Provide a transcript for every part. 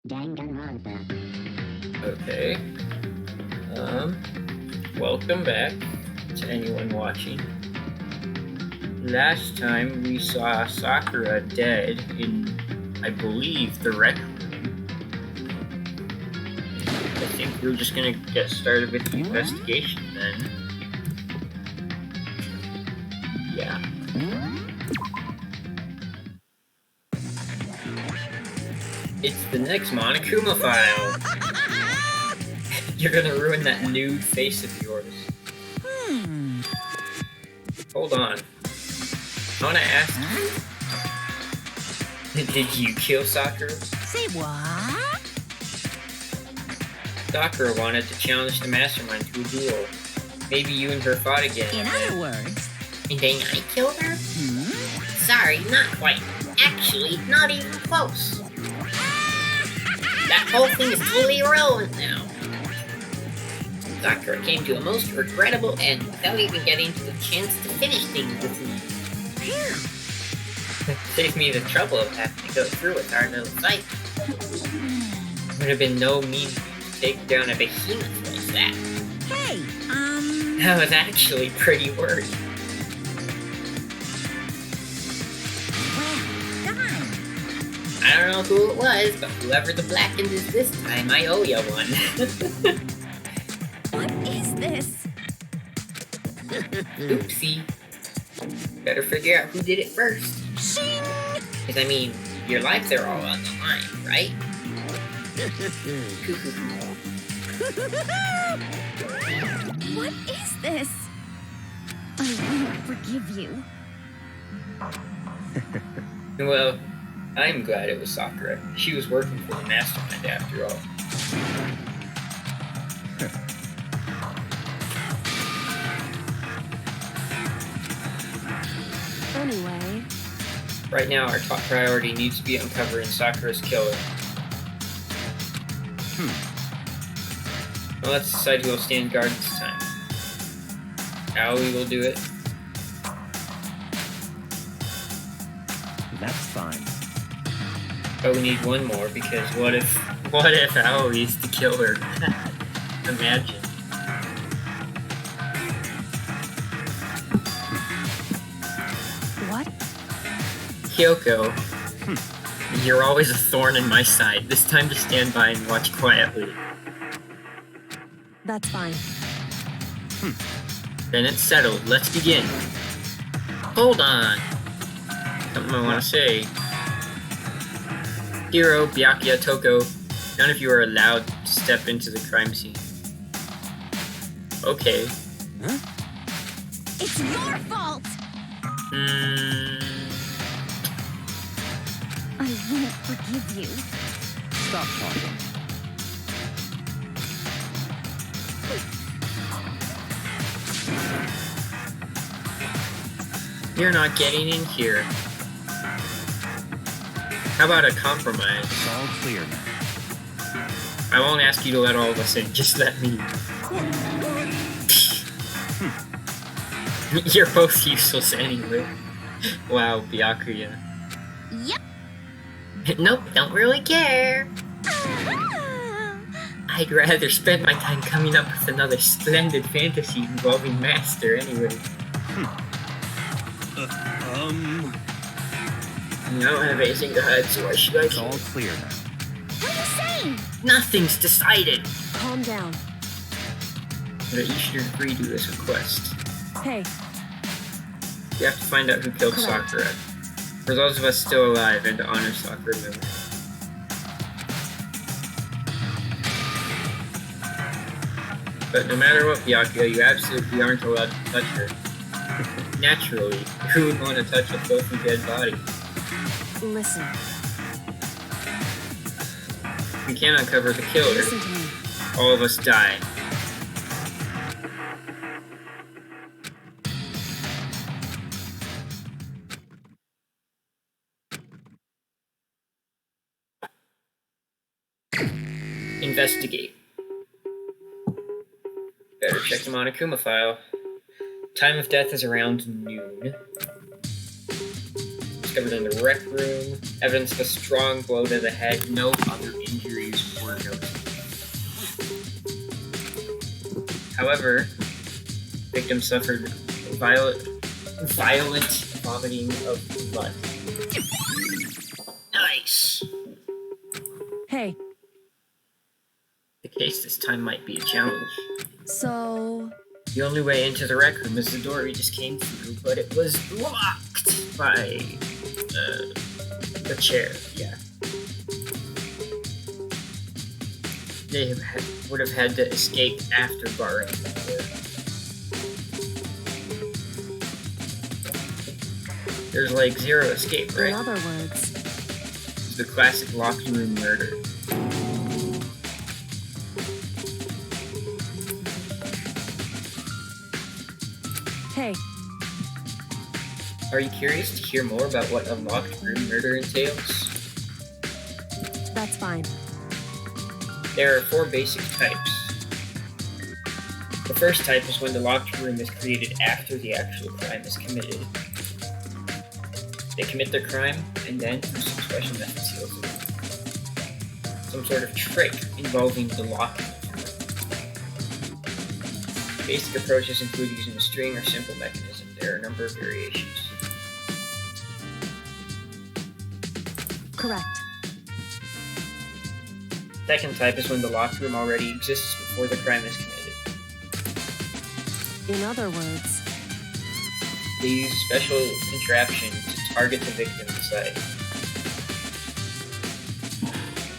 Danganronpa. Okay. Welcome back to anyone watching. Last time we saw Sakura dead in, I believe, the rec room. I think we're just gonna get started with the investigation then. Yeah. It's the next Monokuma file. You're gonna ruin that nude face of yours. Hold on. I wanna ask you, did you kill Sakura? Say what? Sakura wanted to challenge the mastermind to a duel. Maybe you and her fought again. In other words, And then I killed her? Sorry, not quite. Actually, not even close. That whole thing is totally irrelevant now. Sakura came to a most regrettable end without even getting the chance to finish things with me. Saved me the trouble of having to go through with our little fight. Would have been no mean feat to take down a behemoth like that. Hey, I was actually pretty worried. done. I don't know who it was, but whoever the blackened is this time, I owe ya one. What is this? Oopsie. Better figure out who did it first. Shing! Because, I mean, your lives are all on the line, right? What is this? I won't forgive you. Well, I'm glad it was Sakura. She was working for the mastermind after all. Anyway, Right now, our top priority needs to be uncovering Sakura's killer. Well, let's decide who will stand guard this time. Aoi will do it. That's fine. But we need one more, because what if Aoi is the killer? Imagine. what? Kyoko, you're always a thorn in my side. This time to stand by and watch quietly. That's fine. Then it's settled. Let's begin. Hold on. Something I want to say. Hiro, Byakuya, Toko, none of you are allowed to step into the crime scene. Okay. It's your fault! I won't forgive you. Stop talking. You're not getting in here. How about a compromise? It's all clear now. I won't ask you to let all of us in, just let me. You're both useless anyway. Wow, Byakuya. Yep. Nope, don't really care. I'd rather spend my time coming up with another splendid fantasy involving Master anyway. I don't have anything to hide, so why should I It's care? all clear now. What are you saying? Nothing's decided! Calm down. But you should agree to this request. Hey, You have to find out who killed Correct. Sakura. For those of us still alive, and to honor Sakura's memory. But no matter what, Byakuya, you absolutely aren't allowed to touch her. Naturally, who would want to touch a filthy dead body? listen. We can't uncover the killer. Listen to me. All of us die. Investigate. Better check the Monokuma file. Time of death is around noon. discovered in the rec room. Evidence of a strong blow to the head. No other injuries were noted. However, victim suffered violent vomiting of blood. Nice. Hey, The case this time might be a challenge. so The only way into the rec room is the door we just came through, but it was blocked by the chair. Yeah. They would have had to escape after barring the door. There's like zero escape, in right? other words, It's the classic locked room murder. hey, Are you curious to hear more about what a locked room murder entails? that's fine. There are 4 basic types. The first type is when the locked room is created after the actual crime is committed. They commit their crime, and then, through some special method, seal the room. Some sort of trick involving the locking of the room. Basic approaches include using a string or simple mechanism. There are a number of variations. Correct. Second type is when the locked room already exists before the crime is committed. In other words, They use a special contraption to target the victim's site.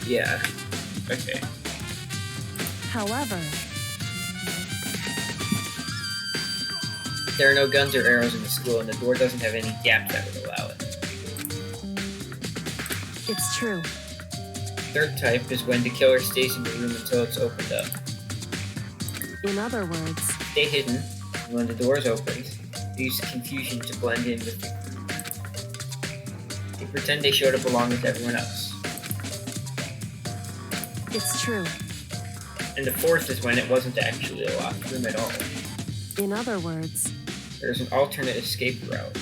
Yeah. Okay. however, There are no guns or arrows in the school, and the door doesn't have any gaps that would allow it. it's true. Third type is when the killer stays in the room until it's opened up. In other words, Stay hidden, and when the door is opened, they use confusion to blend in with the group. They pretend they showed up along with everyone else. it's true. And the fourth is when it wasn't actually a locked room at all. In other words, There's an alternate escape route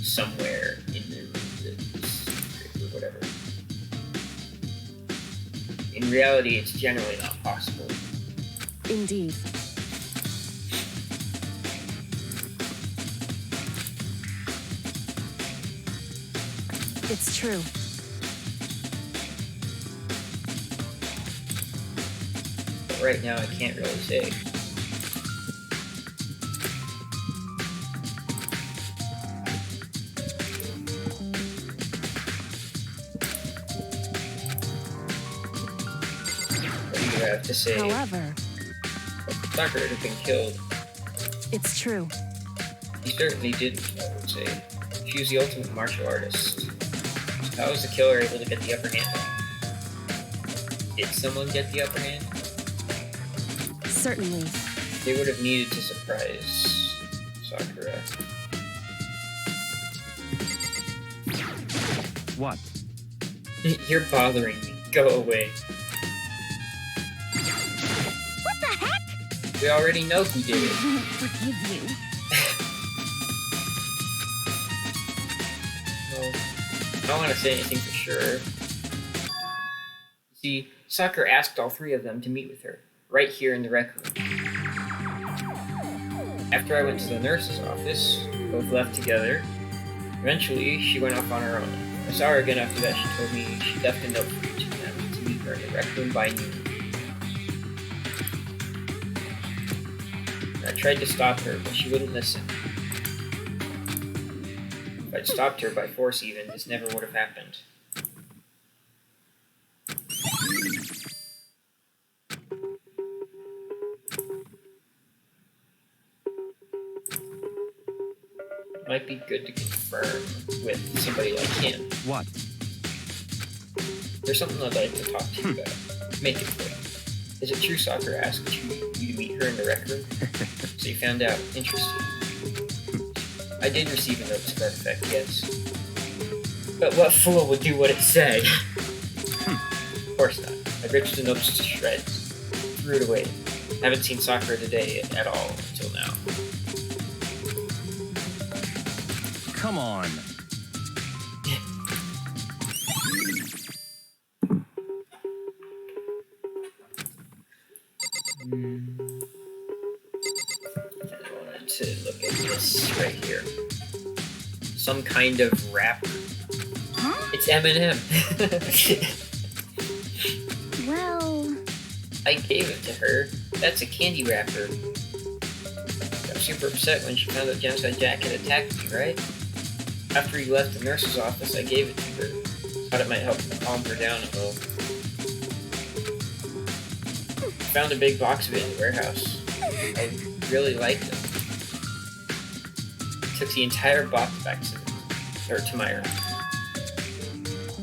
somewhere in the room that's secret or whatever. In reality, it's generally not possible. indeed. It's true. But right now, I can't really say. What do you have to say? However, Tucker had been killed. it's true. He certainly didn't, I would say. She was the ultimate martial artist. So how was the killer able to get the upper hand on her? Did someone get the upper hand? Certainly. They would have needed to surprise Sakura. What? You're bothering me. Go away. What the heck? We already know who did it. I won't forgive you. Well, I don't want to say anything for sure. See, Sakura asked all 3 of them to meet with her, right here in the rec room. After I went to the nurse's office, we both left together. Eventually, she went off on her own. I saw her again after that. She told me she left a note for each of them to meet her in the rec room by noon. I tried to stop her, but she wouldn't listen. If I'd stopped her by force even, this never would have happened. Might be good to confirm with somebody like him. What? There's something I'd like to talk to you about. Make it quick. Is it true Sakura asked you to meet her in the rec room? So you found out. Interesting. I did receive a note to that effect, yes. But what fool would do what it said? Of course not. I ripped the notes to shreds. Threw it away. Haven't seen Sakura today at all until now. Come on. this right here. Some kind of wrapper. Huh? It's M&M. Well, I gave it to her. That's a candy wrapper. Got super upset when she found out Genocide Jack had attacked me, right? After he left the nurse's office, I gave it to her. Thought it might help calm her down a little. Found a big box of it in the warehouse. I really liked it. Took the entire box back to my room.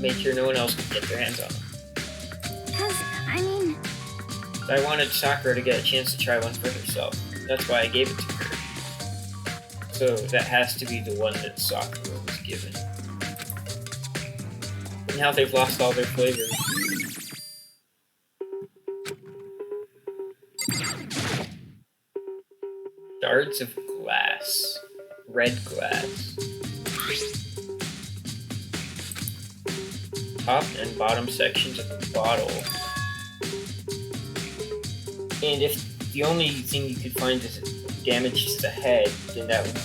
Made sure no one else could get their hands on them. cause, I mean, I wanted Sakura to get a chance to try one for herself. That's why I gave it to her. So that has to be the one that Sakura was given. But now they've lost all their flavors. Shards of glass. Red glass. Top and bottom sections of the bottle. And if the only thing you could find is damage to the head, then that would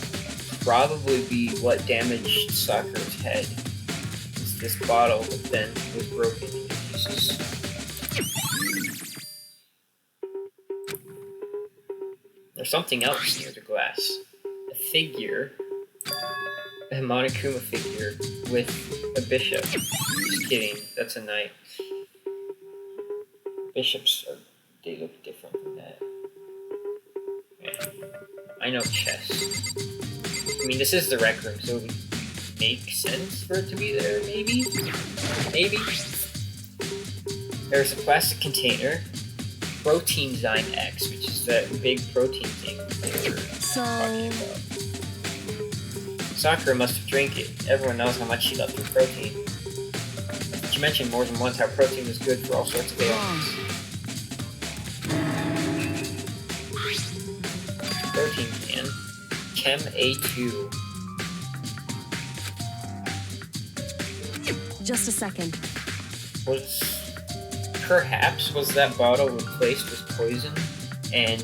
probably be what damaged Sakura's head. It's this bottle that then was broken into pieces. There's something else near the glass. A figure. A Monokuma figure with a bishop. Just kidding, that's a knight. Bishops they look different than that. Yeah. I know chess. I mean, this is the rec room, so it would make sense for it to be there, maybe? Maybe? There's a plastic container. Protein Zyme X, which is that big protein thing they were talking about. Sakura must have drank it. Everyone knows how much she loved her protein. She mentioned more than once how protein was good for all sorts of ailments. Protein can. Chem A2. just a second. Was that bottle replaced with poison? And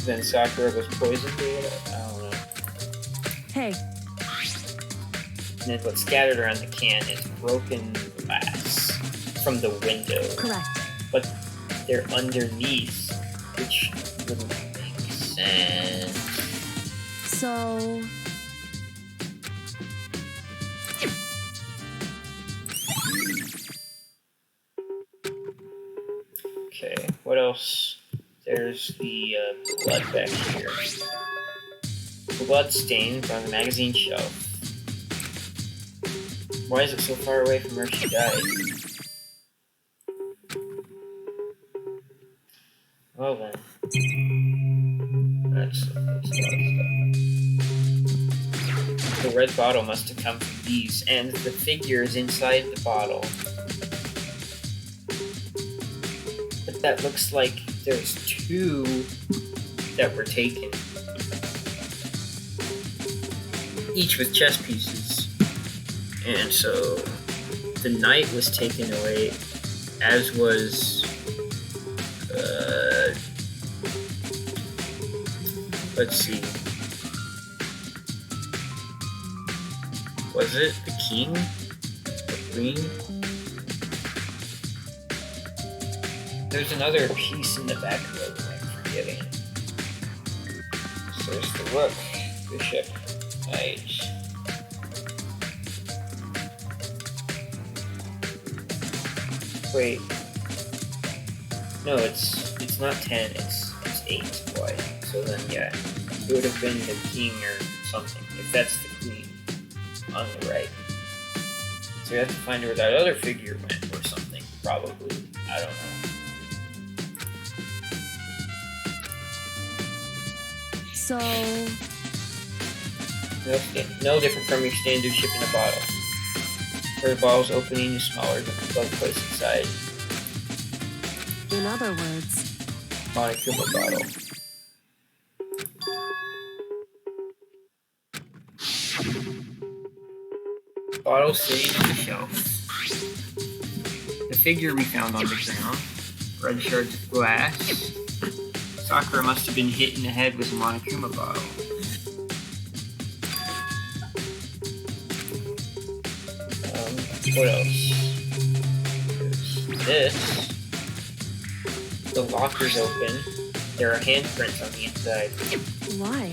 then Sakura was poisoned or whatever? I don't know. Hey, And then what's scattered around the can is broken glass from the window. correct. But they're underneath, which wouldn't make sense. So, Okay, what else? There's the blood back here. Blood stains on the magazine shelf. Why is it so far away from where she died? Well then. That's a lot of stuff. The red bottle must have come from these, and the figure is inside the bottle. But that looks like there's two that were taken. Each with chess pieces. And so the knight was taken away, as was let's see. Was it the king? The queen? There's another piece in the back of it I'm forgetting. So there's the rook, bishop, knight. Wait. No, it's not 10, it's 8 wide. So then yeah, it would have been the king or something, if that's the queen on the right. So we have to find where that other figure went or something, probably. I don't know. so, No different from your standard ship in a bottle. Where the bottle's opening is smaller than the blood place inside. in other words, Monokuma bottle. Bottle sitting on the shelf. The figure we found on the ground. Red shards of glass. Sakura must have been hit in the head with a Monokuma bottle. What else? There's this. The locker's open. There are handprints on the inside. Why?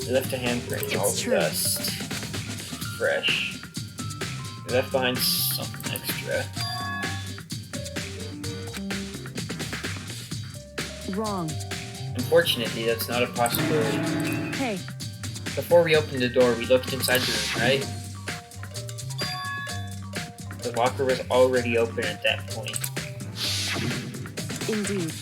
They left a handprint in all It's the true. dust. Fresh. They left behind something extra. Wrong. Unfortunately, that's not a possibility. Hey, Before we opened the door, we looked inside the room, right? The locker was already open at that point. indeed.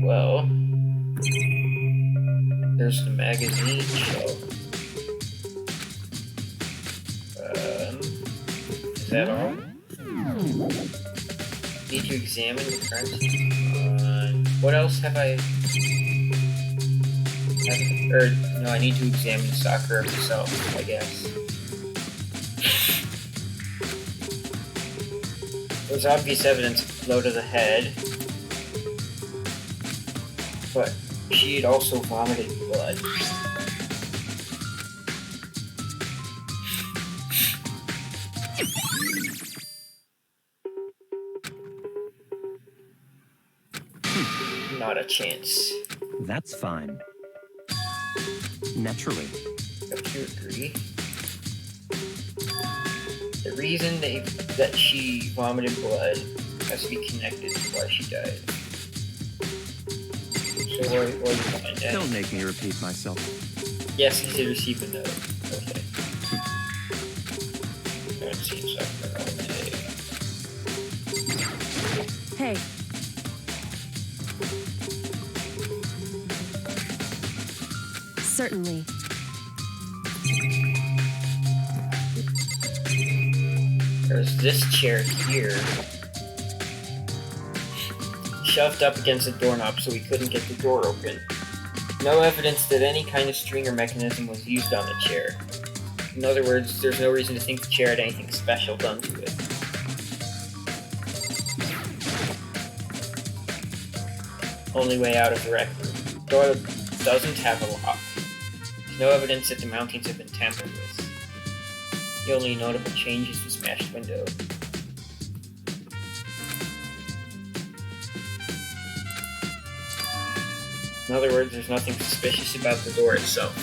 Well, there's the magazine shelf. Is that all? Need to examine the current. What else have I? No, I need to examine Sakura herself, I guess. There's obvious evidence of a blow to the head, but she had also vomited blood. Not a chance. That's fine. Naturally. Don't you agree? The reason that she vomited blood has to be connected to why she died. So what do you find out? Don't make me repeat myself. Yes, he did receive a note. Okay. I haven't seen Sakura all day. Hey, certainly. There's this chair here. Shoved up against the doorknob so we couldn't get the door open. No evidence that any kind of string or mechanism was used on the chair. In other words, there's no reason to think the chair had anything special done to it. Only way out of the rec room. The door doesn't have a lock. There's no evidence that the mountings have been tampered with. The only notable change is the smashed window. In other words, there's nothing suspicious about the door itself.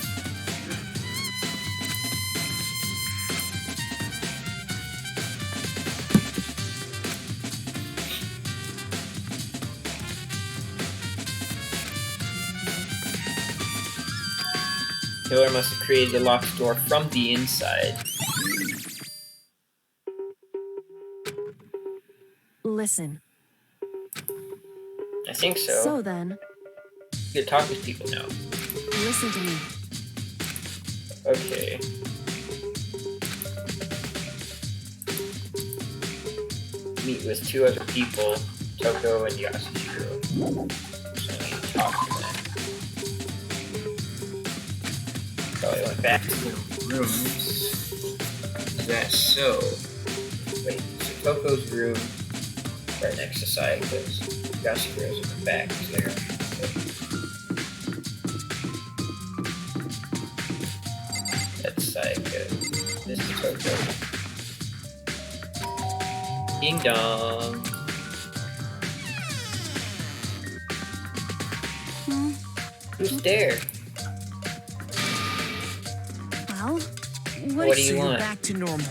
Killer must have created the locked door from the inside. Listen. I think so. So then, You can talk with people now. listen to me. Okay. Meet with two other people, Toko and Yasuhiro. So I need to talk to them. So I went back to the rooms. Is that so? Wait, so Toko's room right next to Sayaka's. Yasuhiro's in the back there. That's Sayaka. This is Toko. Ding dong. Who's there? Well, What do you So you're want? back to normal.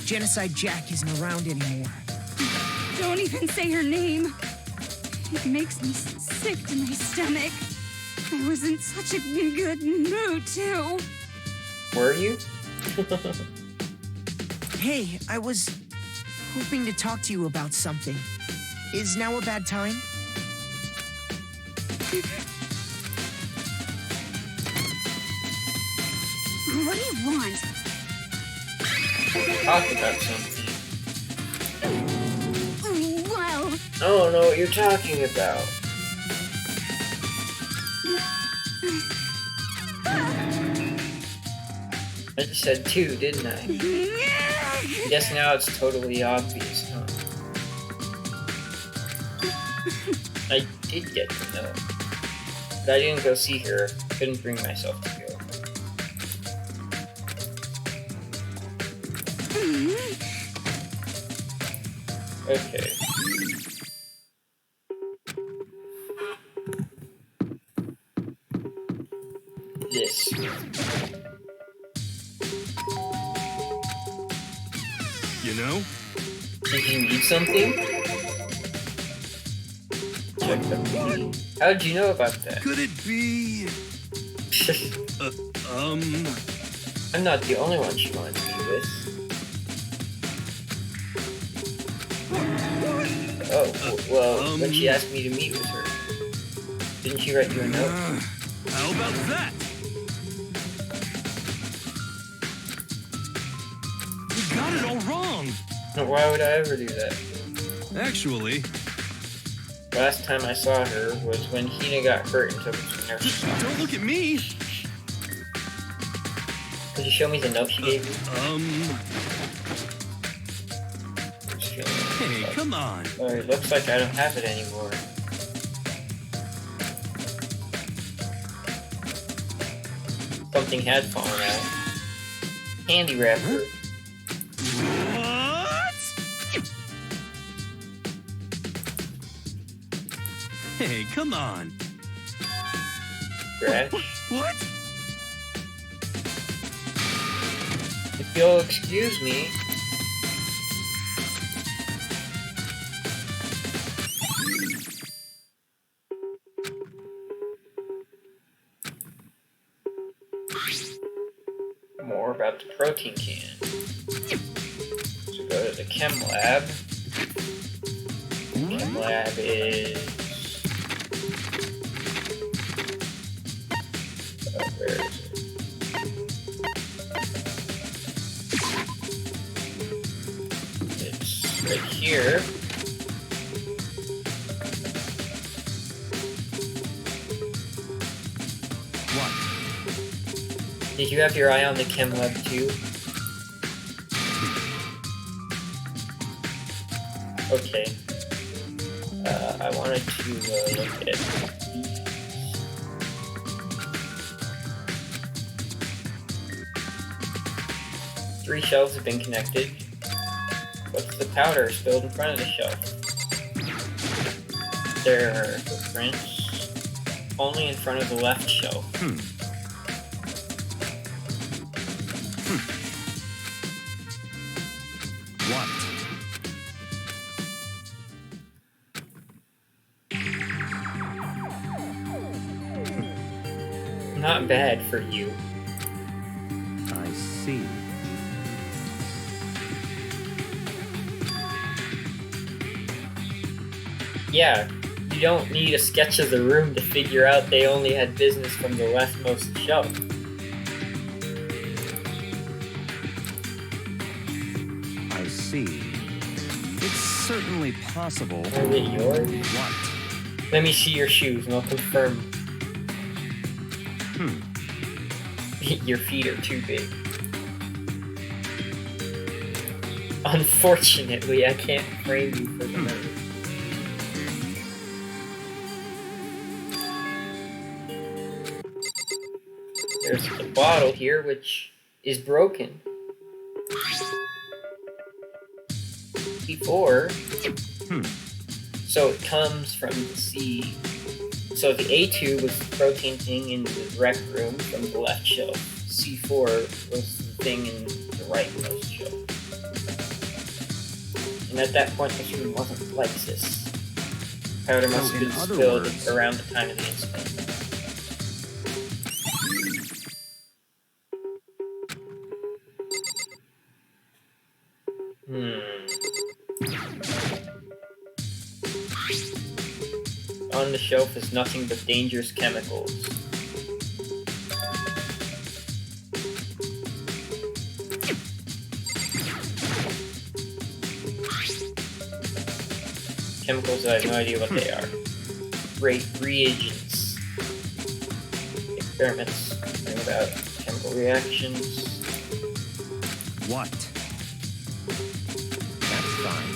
Genocide Jack isn't around anymore. Don't even say her name. It makes me sick to my stomach. I was in such a good mood, too. Were you? Hey, I was hoping to talk to you about something. Is now a bad time? What do you want? Talk about something. Well, I don't know what you're talking about. I just said two, didn't I? I guess now it's totally obvious, huh? I did get the note, but I didn't go see her. Couldn't bring myself to go. Okay. This. You know? Did you need something? Check the key. How did you know about that? Could it be? I'm not the only one she wanted to be with. Oh, well, when she asked me to meet with her, didn't she write you a note? How about that? You got it all wrong. Why would I ever do that? Actually, Last time I saw her was when Hina got hurt and took her to nurse. don't look at me. Could you show me the note she gave you? Hey, come on. Oh, it looks like I don't have it anymore. Something had fallen out. Candy wrapper. What? Hey, come on. Scratch. What? If you'll excuse me. More about the protein can. So go to the chem lab. Chem lab is... where is it? It's right here. What? Did you have your eye on the chem lab too? Okay. I wanted to look at these. 3 shelves have been connected. What's the powder spilled in front of the shelf? There are footprints only in front of the left shelf. What? Not bad for you. I see. Yeah, you don't need a sketch of the room to figure out they only had business from the leftmost shelf. I see. It's certainly possible. Are they yours? What? Let me see your shoes and I'll confirm. Your feet are too big. Unfortunately, I can't frame you for the memory. There's the bottle here, which is broken. Before, so it comes from the C. So the A2 was the protein thing in the rec room from the left shelf. C4 was the thing in the rightmost shelf. And at that point, this room wasn't like this. Powder must have been spilled around the time of the incident. On the shelf is nothing but dangerous chemicals. Chemicals, I have no idea what they are. Reagents. Experiments bring about chemical reactions. What? That's fine.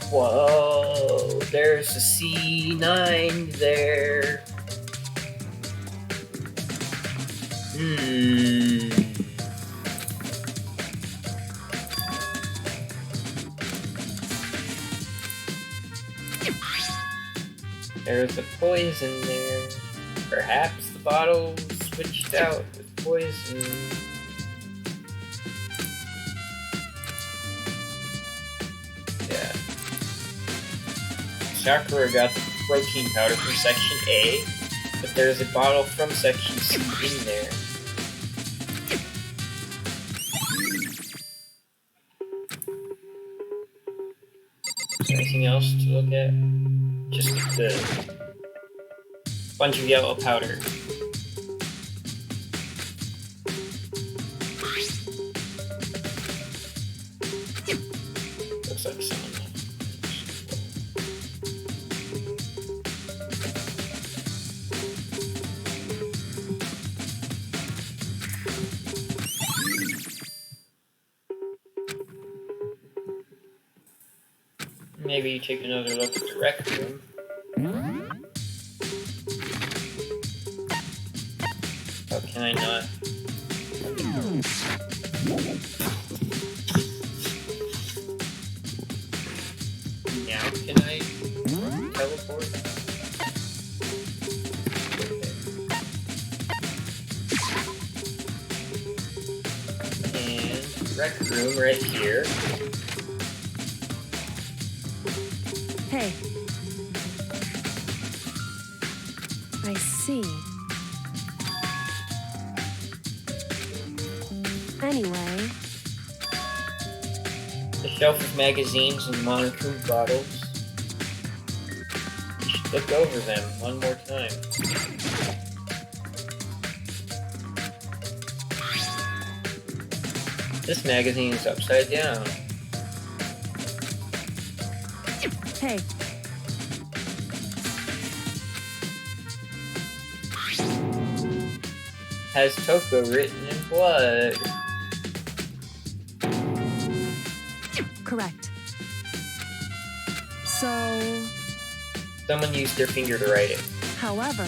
Whoa, there's a C9 there. There's a poison there. Perhaps the bottle switched out with poison. Yeah. Sakura got the protein powder from Section A, but there's a bottle from Section C in there. Is there anything else to look at? Just the bunch of yellow powder. Looks like someone left. Maybe you take another look at the rec room. How can I not? Now can I teleport? Okay. And rec room right here. Hey. I see. Anyway, The shelf of magazines and Monochrome bottles. You should look over them one more time. This magazine is upside down. hey. Has Toko written in blood. Correct. So, Someone used their finger to write it. however,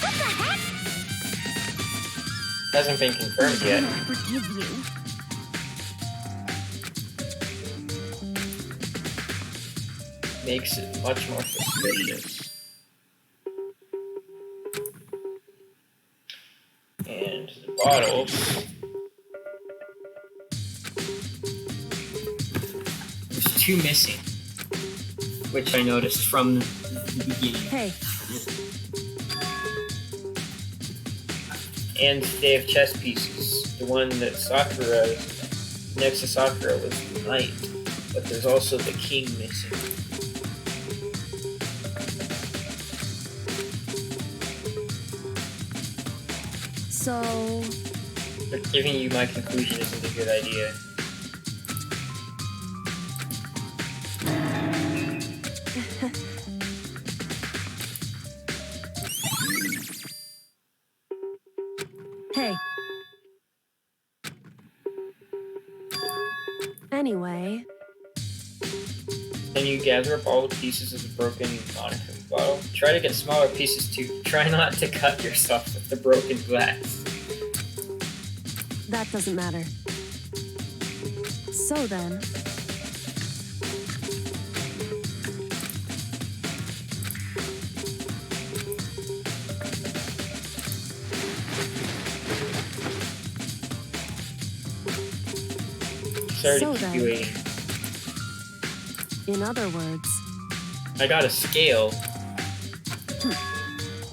What the heck? Hasn't been confirmed yet. I forgive you. Makes it much more suspicious. And the bottles. There's two missing, which I noticed from the beginning. hey. And they have chess pieces. The one that Sakura, next to Sakura, was the knight, but there's also the king missing. So, But giving you my conclusion isn't a good idea. hey. Anyway, Can you gather up all the pieces of the broken monochrome bottle? Try to get smaller pieces too. Try not to cut yourself with the broken glass. that doesn't matter. So then, Sorry So to keep then- you waiting. in other words, I got a scale,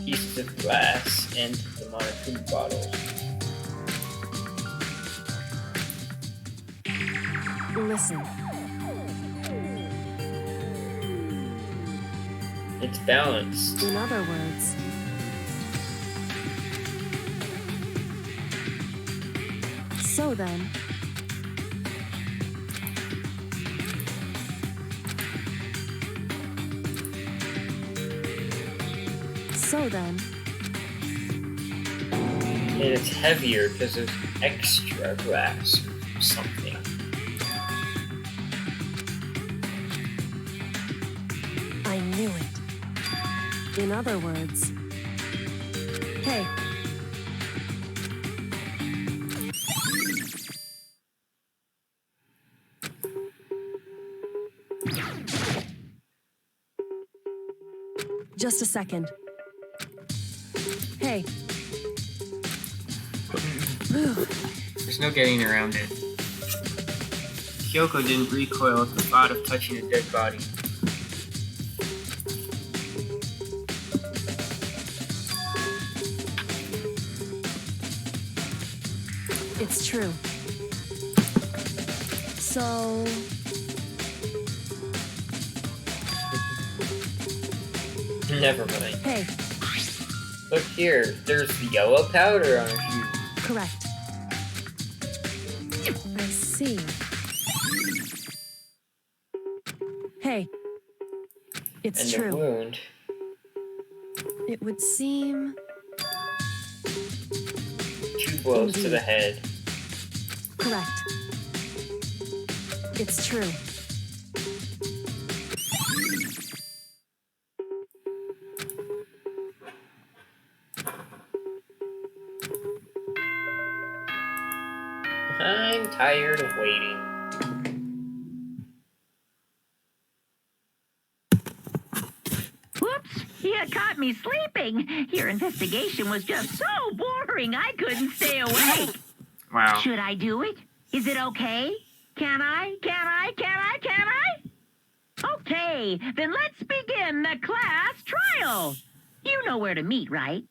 pieces of glass, and the monochrome bottle. listen. It's balanced. In other words, so then, So then, And it's heavier because of extra glass or something. I knew it. In other words, hey, just a second. Hey. There's no getting around it. Kyoko didn't recoil at the thought of touching a dead body. It's true. So, Never mind. hey, Look here, there's the yellow powder on her shoe. correct. I see. Hey, it's And the true. wound. It would seem 2 blows to the head. correct. It's true. I'm tired of waiting. Whoops! You caught me sleeping. Your investigation was just so boring I couldn't stay awake. Wow. Should I do it? Is it okay? Can I? Okay, then let's begin the class trial. You know where to meet, right?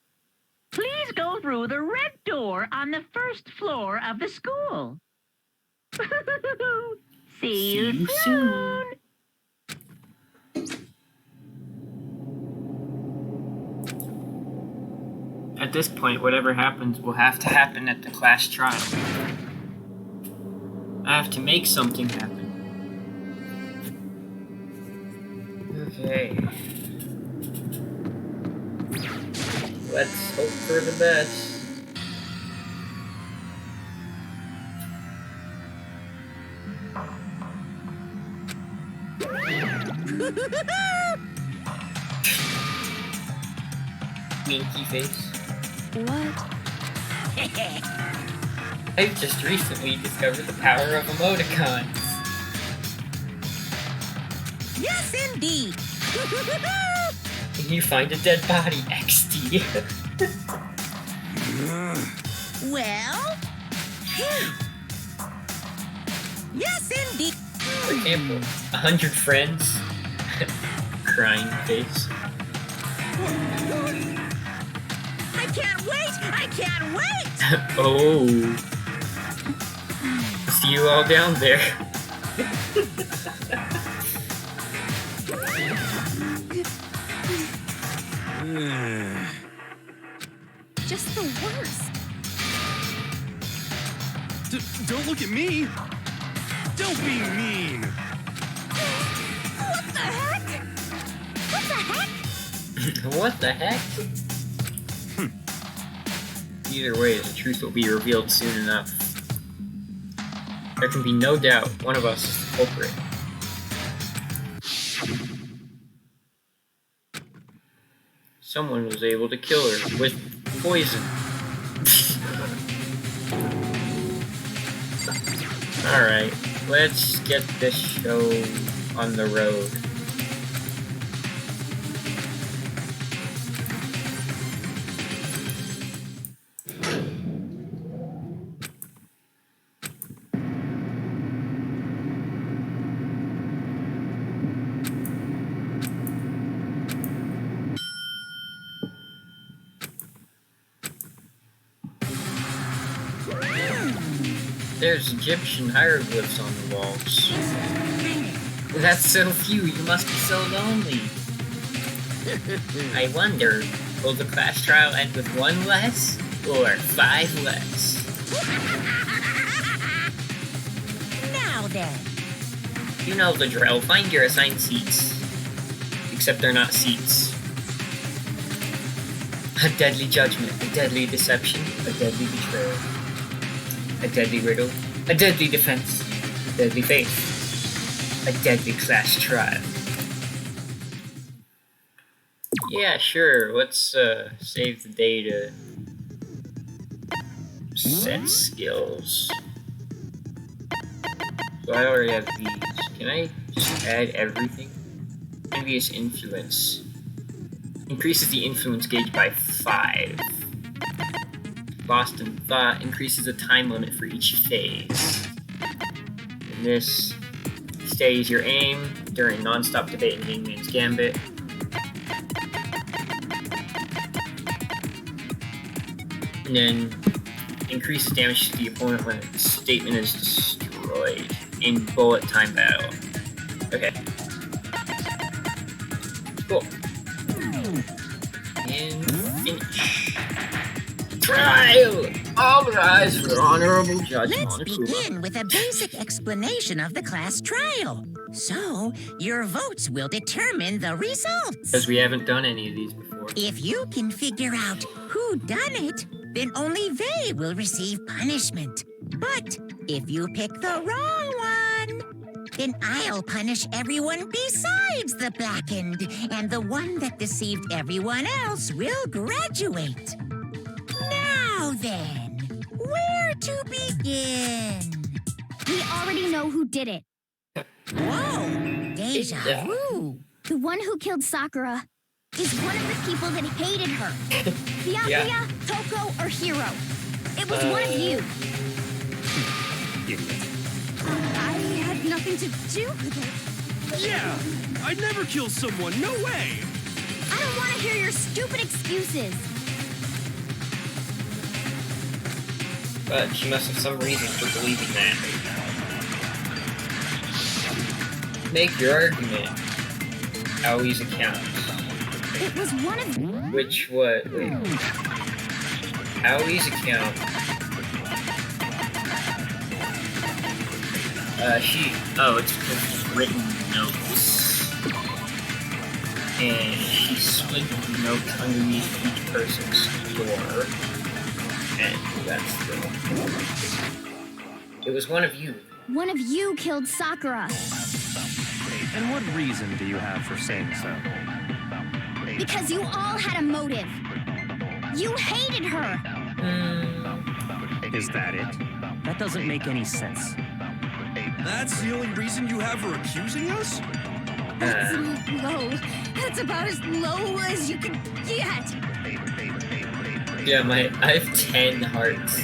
Please go through the red door on the first floor of the school. See you soon. At this point, whatever happens will have to happen at the class trial. I have to make something happen. Okay. Let's hope for the best. Minky face. What? I've just recently discovered the power of emoticons. Yes, indeed. You find a dead body, XD. Well, yes, indeed. For example, 100 friends. Crying face. I can't wait. Oh. See you all down there. Just the worst. Don't look at me! Don't be mean! What the heck? What the heck? What the heck? Either way, the truth will be revealed soon enough. There can be no doubt one of us is the culprit. Someone was able to kill her with poison. Alright, let's get this show on the road. There's Egyptian hieroglyphs on the walls. That's so few, you must be so lonely. I wonder, will the class trial end with 1 less, or 5 less? Now then. You know the drill, find your assigned seats. Except they're not seats. A deadly judgment, a deadly deception, a deadly betrayal, a deadly riddle, a deadly defense, a deadly faith, a deadly class trial. Yeah, sure, let's save the day to set skills. So I already have these. Can I just add everything? Envious influence. Increases the influence gauge by 5. Lost in Thought increases the time limit for each phase. And this stays your aim during non-stop debate in Hangman's Gambit. And then increases damage to the opponent when its statement is destroyed in bullet time battle. Okay. Cool. And finish. Trial! All rise for honorable judgment. Let's begin with a basic explanation of the class trial. So, your votes will determine the results. Because we haven't done any of these before. If you can figure out who done it, then only they will receive punishment. But if you pick the wrong one, then I'll punish everyone besides the blackened, and the one that deceived everyone else will graduate. Now then, where to begin? We already know who did it. Whoa, deja vu. The one who killed Sakura is one of the people that hated her. Byakuya, Yeah. Toko, or Hiro. It was one of you. I had nothing to do with it. Yeah! I'd never kill someone, no way! I don't want to hear your stupid excuses. But she must have some reason for believing that. Make your argument. Aoi's account. It was one of... Which what? Wait. Aoi's account. It's because of written notes. And she split the notes underneath each person's door. And that's the... It was one of you. One of you killed Sakura. And what reason do you have for saying so? Because you all had a motive. You hated her. Is that it? That doesn't make any sense. That's the only reason you have her accusing us? That's low. That's about as low as you can get. Yeah, I have 10 hearts.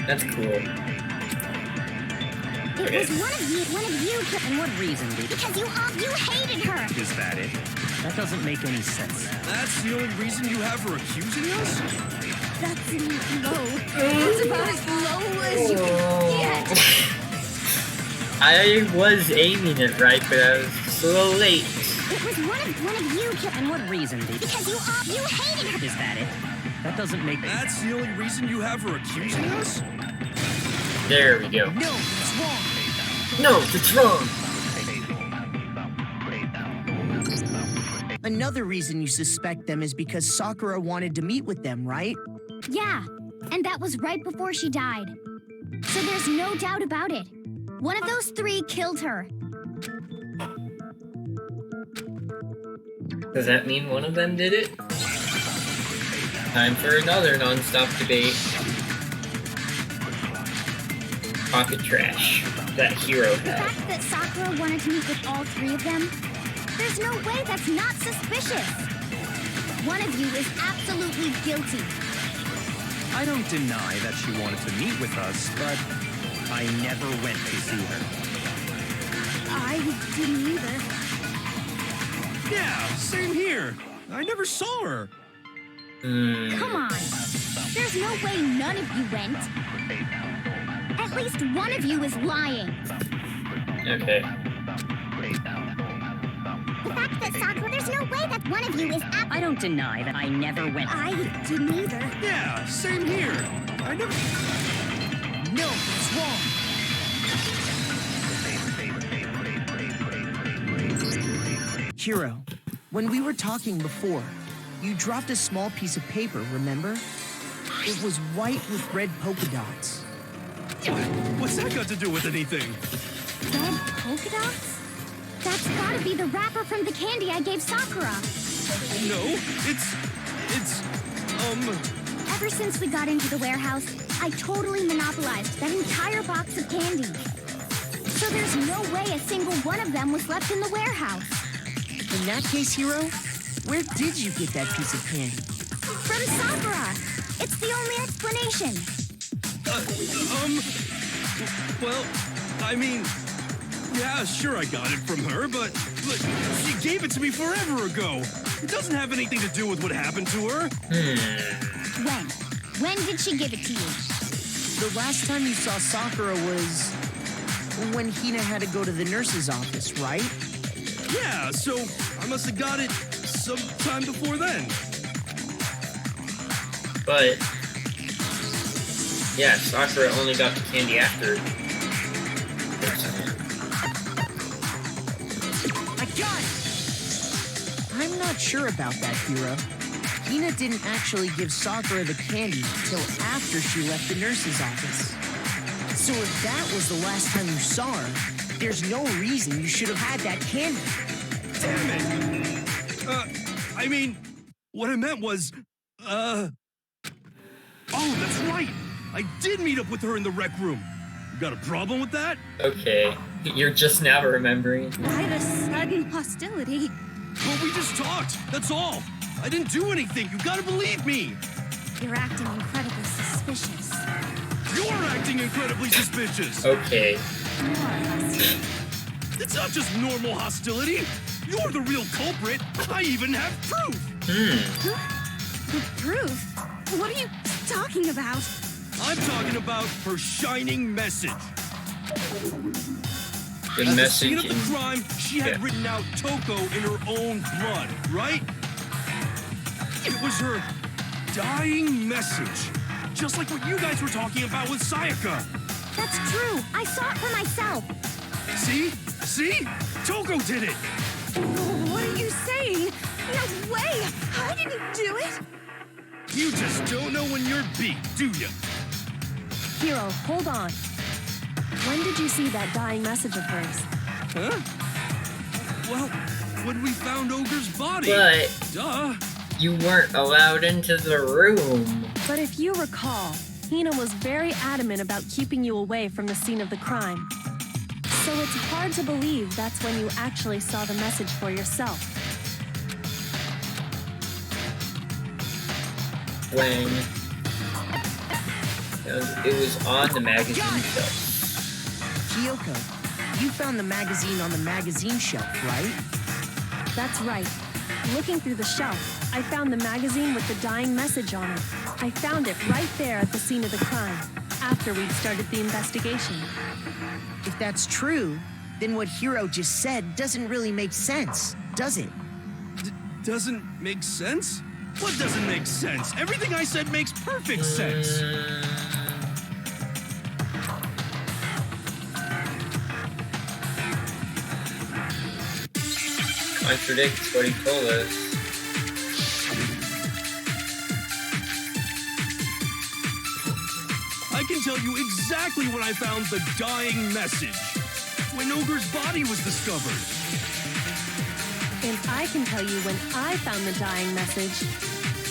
That's cool. It was one of you. And what reason, baby? Because you hated her. Is that it? That doesn't make any sense. That's the only reason you have her accusing us? That's low. That's about as low as you can get. I was aiming it right, but I was just a little late. It was one of you. And what reason, baby? Because you hated her. Is that it? That doesn't make That's the only reason you have her accusing us? There we go. No, it's wrong. No, it's wrong. Another reason you suspect them is because Sakura wanted to meet with them, right? Yeah, and that was right before she died. So there's no doubt about it. One of those three killed her. Does that mean one of them did it? Time for another non-stop debate. Pocket trash. That hero The had. fact that Sakura wanted to meet with all three of them, there's no way that's not suspicious. One of you is absolutely guilty. I don't deny that she wanted to meet with us, but I never went to see her. I didn't either. Yeah, same here. I never saw her. Come on. There's no way none of you went. At least one of you is lying. Okay. The fact that Sakura, there's no way that one of you is I don't deny that I never went. I didn't either. Yeah, same here. I never... No, it's wrong. Hiro, when we were talking before, You dropped a small piece of paper, remember? It was white with red polka dots. What's that got to do with anything? Red polka dots? That's gotta be the wrapper from the candy I gave Sakura. No, it's Ever since we got into the warehouse, I totally monopolized that entire box of candy. So there's no way a single one of them was left in the warehouse. In that case, Hiro, where did you get that piece of candy? From Sakura. It's the only explanation. well, I mean, yeah, sure I got it from her, but she gave it to me forever ago. It doesn't have anything to do with what happened to her. When? When did she give it to you? The last time you saw Sakura was when Hina had to go to the nurse's office, right? Yeah, so I must have got it sometime before then. But yeah, Sakura only got the candy after. I got it! I'm not sure about that, Hiro. Hina didn't actually give Sakura the candy till after she left the nurse's office. So if that was the last time you saw her, there's no reason you should have had that candy. Damn it! I mean, what I meant was, oh, that's right! I did meet up with her in the rec room. You got a problem with that? Okay, you're just now remembering. Why the sudden hostility? Well, we just talked, that's all. I didn't do anything, you gotta believe me! You're acting incredibly suspicious. You're acting incredibly suspicious! Okay. More or less. It's not just normal hostility! You're the real culprit! I even have proof! Proof? What are you talking about? I'm talking about her shining message. The At the message scene of the in... crime, she had Yeah. written out Toko in her own blood, right? It was her dying message. Just like what you guys were talking about with Sayaka. That's true. I saw it for myself. See? See? Toko did it! What are you saying? No way! I didn't do it! You just don't know when you're beat, do you? Hiro, hold on. When did you see that dying message of hers? Huh? Well, when we found Ogre's body. But Duh. you weren't allowed into the room. But if you recall, Hina was very adamant about keeping you away from the scene of the crime. So it's hard to believe that's when you actually saw the message for yourself. When it was on the magazine shelf. Kyoko, you found the magazine on the magazine shelf, right? That's right. Looking through the shelf, I found the magazine with the dying message on it. I found it right there at the scene of the crime, after we'd started the investigation. If that's true, then what Hiro just said doesn't really make sense, does it? Doesn't make sense? What doesn't make sense? Everything I said makes perfect sense. Contradicts what he told us. I can tell you exactly when I found the dying message. When Ogre's body was discovered. And I can tell you when I found the dying message,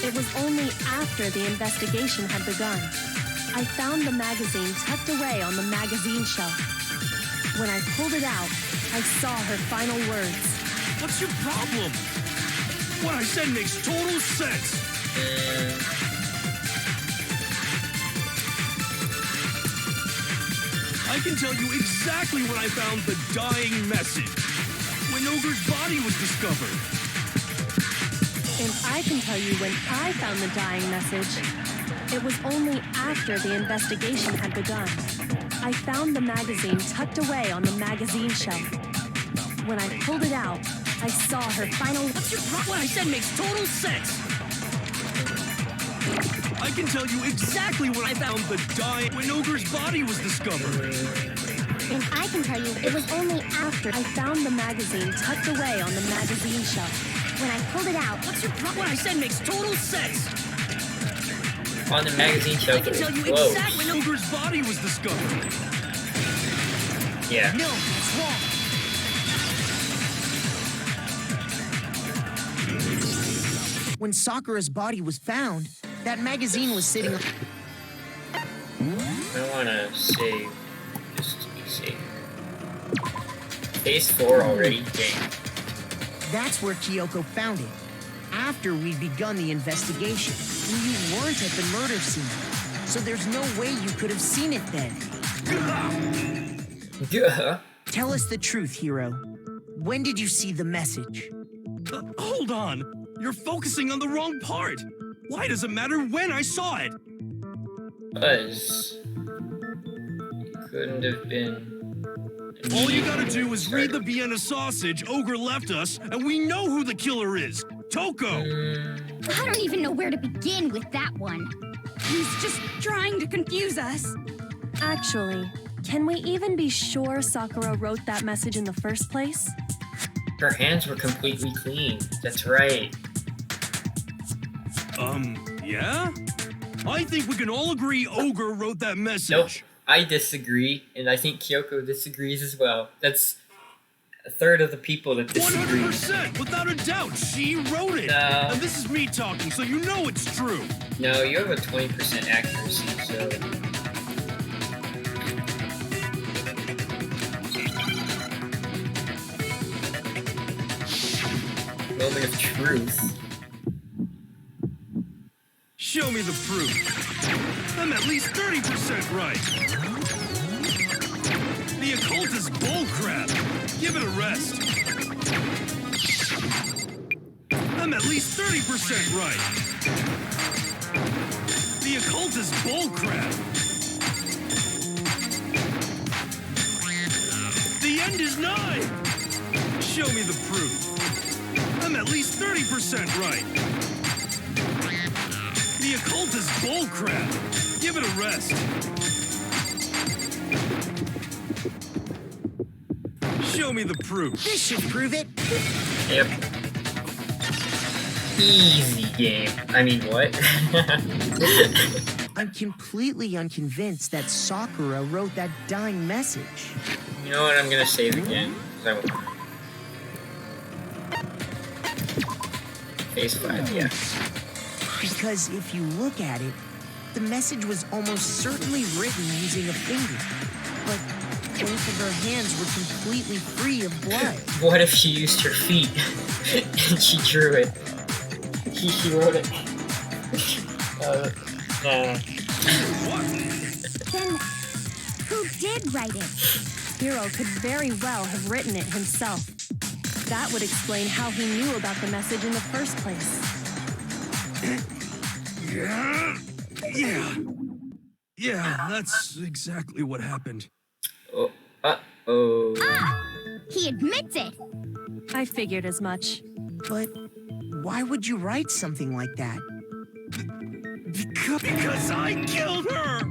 it was only after the investigation had begun. I found the magazine tucked away on the magazine shelf. When I pulled it out, I saw her final words. What's your problem? What I said makes total sense. I can tell you exactly when I found the dying message. When Ogre's body was discovered. And I can tell you when I found the dying message, it was only after the investigation had begun. I found the magazine tucked away on the magazine shelf. When I pulled it out, I saw her final... What's your problem? What I said makes total sense. I can tell you exactly when I found the dying... When Ogre's body was discovered. And I can tell you it was only after I found the magazine tucked away on the magazine shelf. When I pulled it out, What I said makes total sense. On the magazine I shelf, can it tell you was exactly. closed. Ogre's body was discovered. Yeah. No, that's wrong. When Sakura's body was found, that magazine was sitting. I want to save just to be safe. Phase 4 already? Dang. That's where Kyoko found it. After we'd begun the investigation, and you weren't at the murder scene. So there's no way you could have seen it then. Yeah. Tell us the truth, Hiro. When did you see the message? Hold on. You're focusing on the wrong part. Why does it matter when I saw it? Because it couldn't have been. All you gotta do is read the Vienna sausage Ogre left us, and we know who the killer is. Toko! I don't even know where to begin with that one. He's just trying to confuse us. Actually, can we even be sure Sakura wrote that message in the first place? Her hands were completely clean. That's right. Yeah? I think we can all agree Ogre wrote that message. Nope. I disagree, and I think Kyoko disagrees as well. That's a third of the people that disagree. 100%, without a doubt, she wrote it. No. And this is me talking, so you know it's true. No, you have a 20% accuracy, so... Moment of truth. Show me the proof. I'm at least 30% right. The occult is bullcrap. Give it a rest. I'm at least 30% right. The occult is bullcrap. The end is nigh. Show me the proof. I'm at least 30% right. The occult is bullcrap. Give it a rest. Show me the proof. This should prove it. Yep. Easy game. I mean, what? I'm completely unconvinced that Sakura wrote that dying message. You know what? I'm gonna save again. 'Cause I won't. Phase 5, yeah. Because if you look at it, the message was almost certainly written using a finger. But both of her hands were completely free of blood. What if she used her feet and she drew it? She wrote it. What? Then, who did write it? Hiro could very well have written it himself. That would explain how he knew about the message in the first place. Yeah, that's exactly what happened. Oh, uh-oh. He admits it. I figured as much. But why would you write something like that? Because I killed her!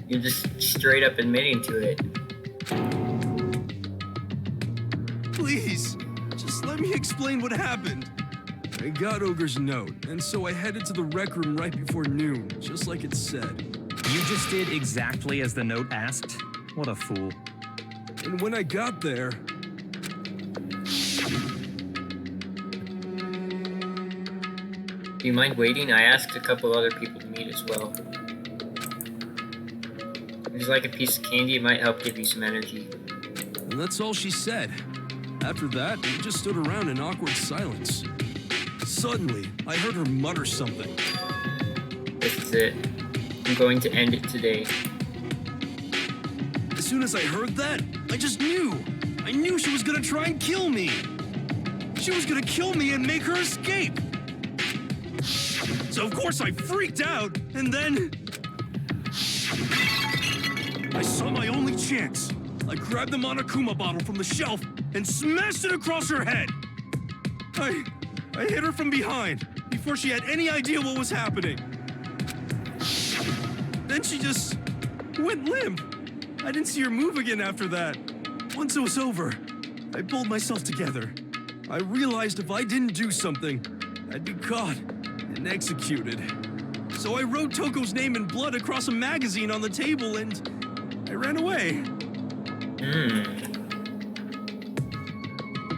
You're just straight up admitting to it. Please, just let me explain what happened. I got Ogre's note, and so I headed to the rec room right before noon, just like it said. You just did exactly as the note asked? What a fool. And when I got there... Do you mind waiting? I asked a couple other people to meet as well. Would you like a piece of candy? It might help give you some energy. And that's all she said. After that, we just stood around in awkward silence. Suddenly, I heard her mutter something. This is it. I'm going to end it today. As soon as I heard that, I just knew. I knew she was gonna try and kill me. She was gonna kill me and make her escape. So of course I freaked out, and then... I saw my only chance. I grabbed the Monokuma bottle from the shelf and smashed it across her head. I hit her from behind before she had any idea what was happening. Then she just went limp. I didn't see her move again after that. Once it was over, I pulled myself together. I realized if I didn't do something, I'd be caught and executed. So I wrote Toko's name in blood across a magazine on the table and I ran away.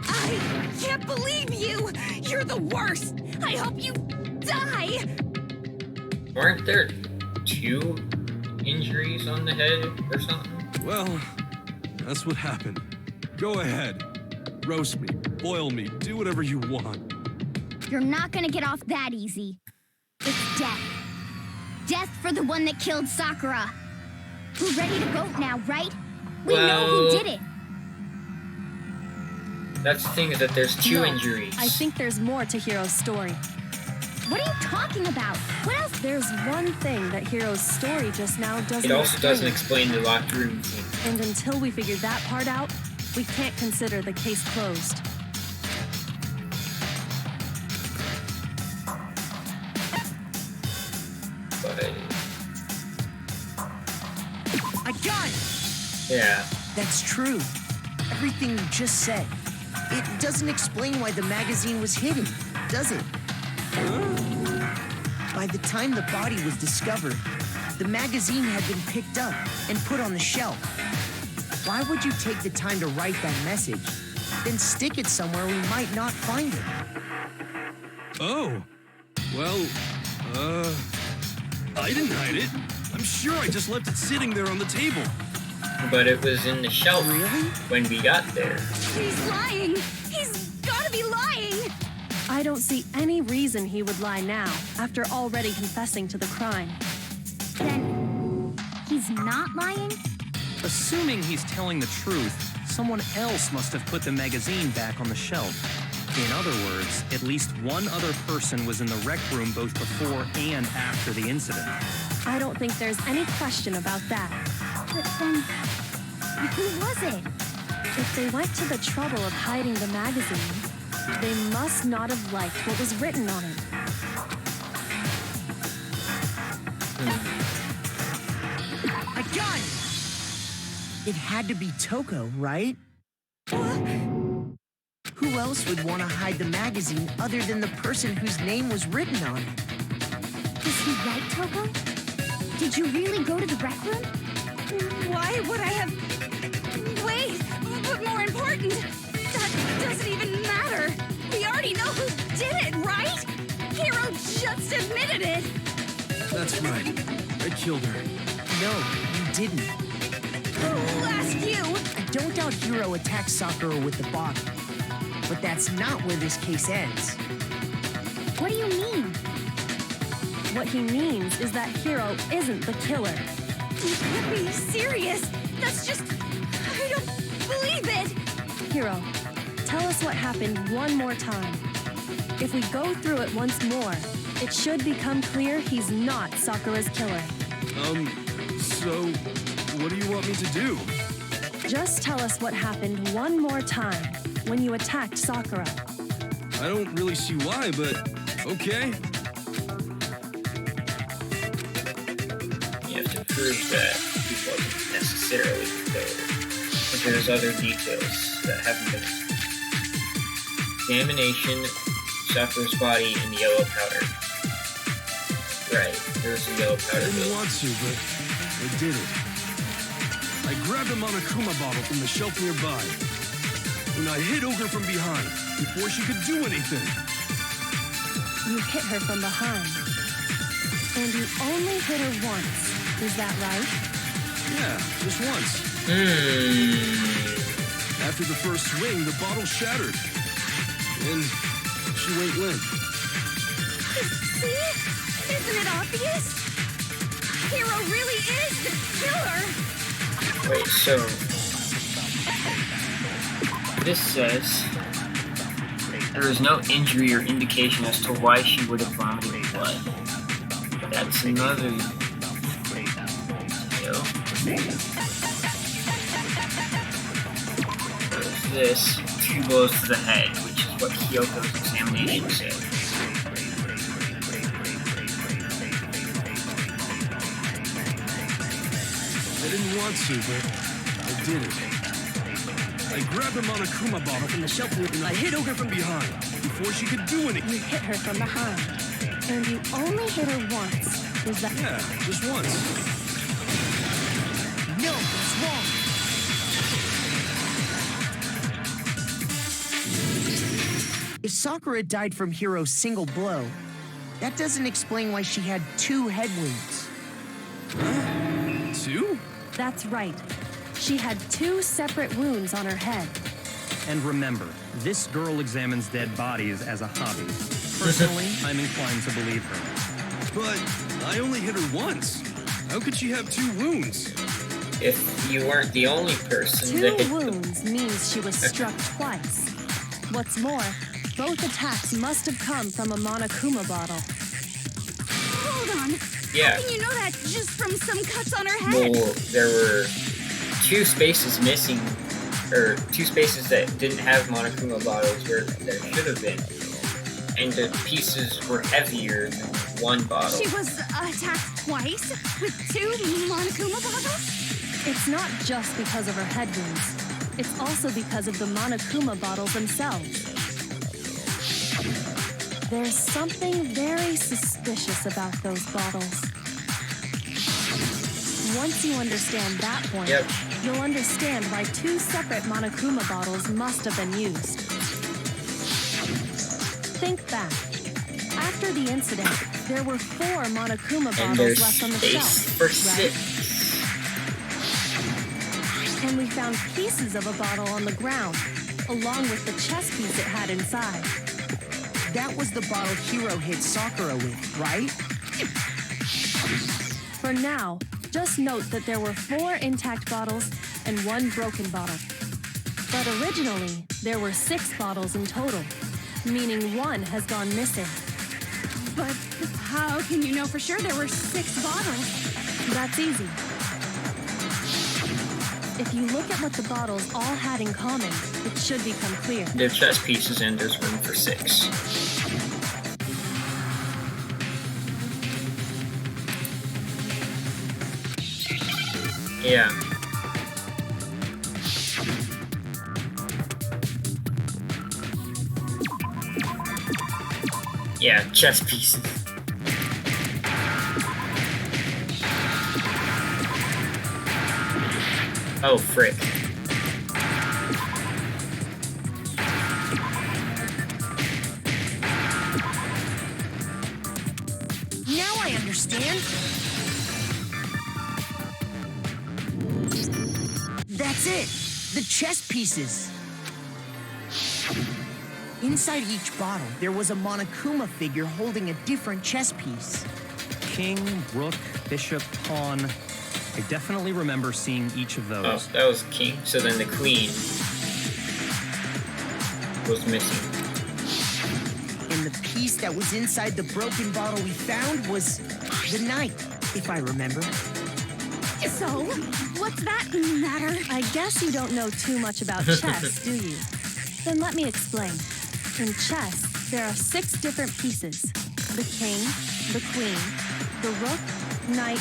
I can't believe you! You're the worst! I hope you die! Weren't there 2 injuries on the head or something? Well, that's what happened. Go ahead. Roast me, boil me, do whatever you want. You're not gonna get off that easy. It's death. Death for the one that killed Sakura. We're ready to vote now, right? We know who did it. That's the thing, is that there's 2 injuries. I think there's more to Hiro's story. What are you talking about? What else? There's one thing that Hiro's story just now doesn't It also explain. doesn't explain the locked room thing. And until we figure that part out, we can't consider the case closed. But I got it! yeah. That's true. Everything you just said. It doesn't explain why the magazine was hidden, does it? By the time the body was discovered, the magazine had been picked up and put on the shelf. Why would you take the time to write that message, then stick it somewhere we might not find it? Oh. Well, I didn't hide it. I'm sure I just left it sitting there on the table. But it was in the shelf when we got there. He's lying! He's gotta be lying! I don't see any reason he would lie now, after already confessing to the crime. Then he's not lying? Assuming he's telling the truth, someone else must have put the magazine back on the shelf. In other words, at least one other person was in the rec room both before and after the incident. I don't think there's any question about that. But then, who was it? If they went to the trouble of hiding the magazine, they must not have liked what was written on it. I got it! It had to be Toko, right? Who else would want to hide the magazine other than the person whose name was written on it? Is he right, Toko? Did you really go to the rec room? Why would I have... Wait, but more important, that doesn't even matter. We already know who did it, right? Hiro just admitted it. That's right. I killed her. No, you didn't. Who asked you? I don't doubt Hiro attacked Sakura with the bottle. But that's not where this case ends. What do you mean? What he means is that Hiro isn't the killer. You can't be serious. That's just... I don't believe it. Hiro, tell us what happened one more time. If we go through it once more, it should become clear he's not Sakura's killer. So, what do you want me to do? Just tell us what happened one more time when you attacked Sakura. I don't really see why, but okay. You have to prove that he wasn't necessarily the killer. But there's other details that haven't been examination, Sakura's body, and yellow powder. Right, there's a yellow I powder. didn't want to, but I did it. I grabbed a Monokuma bottle from the shelf nearby, and I hit Ogre from behind before she could do anything. You hit her from behind. And you only hit her once. Is that right? Yeah, just once. After the first swing, the bottle shattered. And she went limp. See? Isn't it obvious? Hiro really is the killer. Wait, so... This says... There is no injury or indication as to why she would have vomited blood. That's another detail. There's this, 2 blows to the head, which is what Kyoko's examination said. I didn't want to, but I did it. I I grabbed the Monokuma bottle from the shelf and I hit Ogre from behind before she could do anything. You hit her from behind. And you only hit her once. Was that... Yeah, just once. No, that's wrong. If Sakura died from Hiro's single blow, that doesn't explain why she had 2 head wounds. Huh? 2? That's right. She had 2 separate wounds on her head. And remember, this girl examines dead bodies as a hobby. Personally, I'm inclined to believe her. But I only hit her once. How could she have 2 wounds? If you weren't the only person 2 that hit wounds means she was struck twice. What's more, both attacks must have come from a Monokuma bottle. Hold on. Yeah. How can you know that just from some cuts on her head? Well, there were 2 spaces missing, or 2 spaces that didn't have Monokuma bottles where there should have been. And the pieces were heavier than 1 bottle. She was attacked twice with 2 Monokuma bottles? It's not just because of her head wounds. It's also because of the Monokuma bottles themselves. There's something very suspicious about those bottles. Once you understand that point, Yep. you'll understand why 2 separate Monokuma bottles must have been used. Think back. After the incident, there were 4 Monokuma And bottles there's left on the space shelf, for right? 6. And we found pieces of a bottle on the ground, along with the chess piece it had inside. That was the bottle Hiro hit Sakura with, right? For now, just note that there were 4 intact bottles and 1 broken bottle. But originally, there were 6 bottles in total, meaning 1 has gone missing. But how can you know for sure there were 6 bottles? That's easy. If you look at what the bottles all had in common, it should become clear. They're chess pieces and there's room for 6. Yeah. Yeah, chess pieces. Oh, frick. Now I understand. That's it. The chess pieces. Inside each bottle, there was a Monokuma figure holding a different chess piece. King, rook, bishop, pawn. I definitely remember seeing each of Oh, those. that was king. So then the queen was missing. And the piece that was inside the broken bottle we found was the knight, if I remember. So, what's that matter? I guess you don't know too much about chess, do you? Then let me explain. In chess, there are 6 different pieces. The king, the queen, the rook, knight,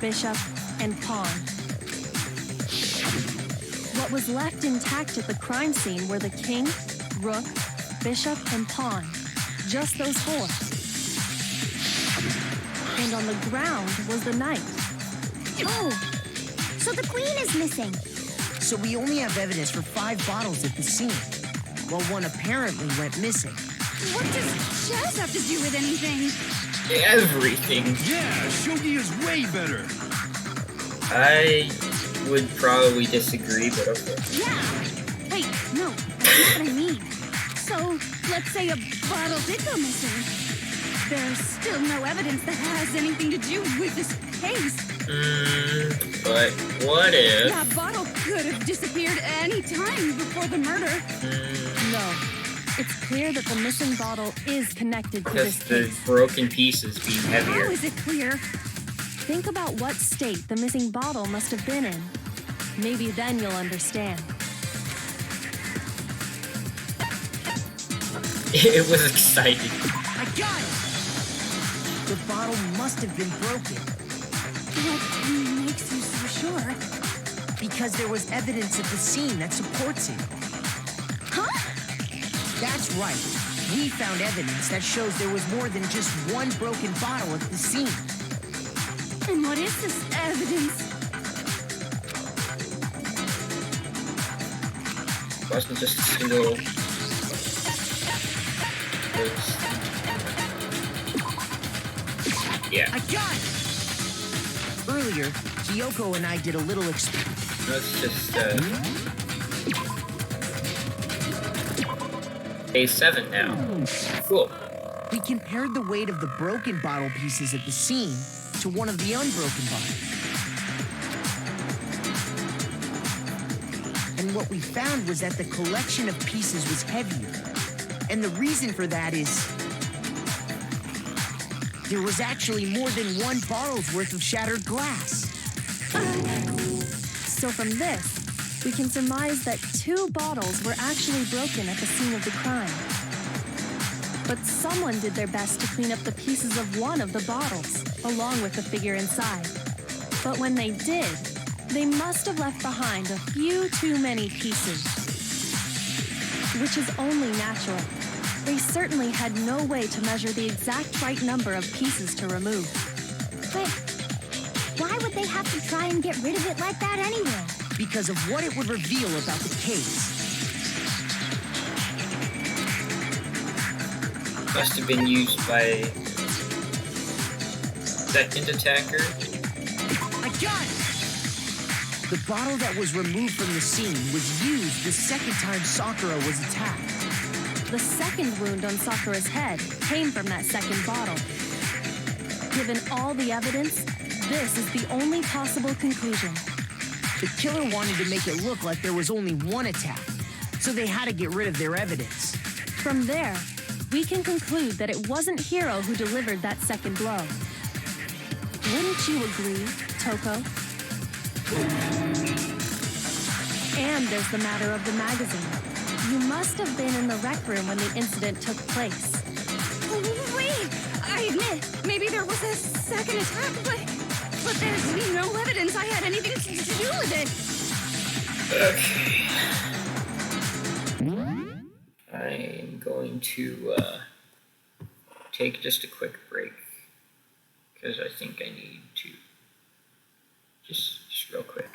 bishop, and pawn. What was left intact at the crime scene were the king, rook, bishop, and pawn. Just those 4. And on the ground was the knight. Oh, so the queen is missing. So we only have evidence for 5 bottles at the scene, while 1 apparently went missing. What does chess have to do with anything? Everything. Yeah, shogi is way better. I would probably disagree, but okay. Yeah. Wait, no, that's not what I mean. So, let's say a bottle did go missing. There's still no evidence that has anything to do with this case. But what if? That bottle could have disappeared any time before the murder. No. It's clear that the missing bottle is connected to Because this the case. broken pieces being How heavier. is it clear? Think about what state the missing bottle must have been in. Maybe then you'll understand. It was exciting. I got it! The bottle must have been broken. What makes you so sure? Because there was evidence at the scene that supports it. Huh? That's right. We found evidence that shows there was more than just one broken bottle at the scene. And what is this evidence? It wasn't just a single. Yeah. I got it! Earlier, Kyoko and I did a little experiment. Let's just A7 now. Cool. We compared the weight of the broken bottle pieces at the scene to one of the unbroken bottles. And what we found was that the collection of pieces was heavier. And the reason for that is there was actually more than one bottle's worth of shattered glass. So from this, we can surmise that 2 bottles were actually broken at the scene of the crime. But someone did their best to clean up the pieces of one of the bottles, along with the figure inside. But when they did, they must have left behind a few too many pieces. Which is only natural. They certainly had no way to measure the exact right number of pieces to remove. But why would they have to try and get rid of it like that anyway? Because of what it would reveal about the case. Must have been used by second attacker. I got it! The bottle that was removed from the scene was used the second time Sakura was attacked. The second wound on Sakura's head came from that second bottle. Given all the evidence, this is the only possible conclusion. The killer wanted to make it look like there was only one attack, so they had to get rid of their evidence. From there, we can conclude that it wasn't Hiro who delivered that second blow. Wouldn't you agree, Toko? And there's the matter of the magazine. You must have been in the rec room when the incident took place. Wait! I admit, maybe there was a second attack, but there's no evidence I had anything to do with Okay. I'm going to take just a quick break because I think I need to just real quick.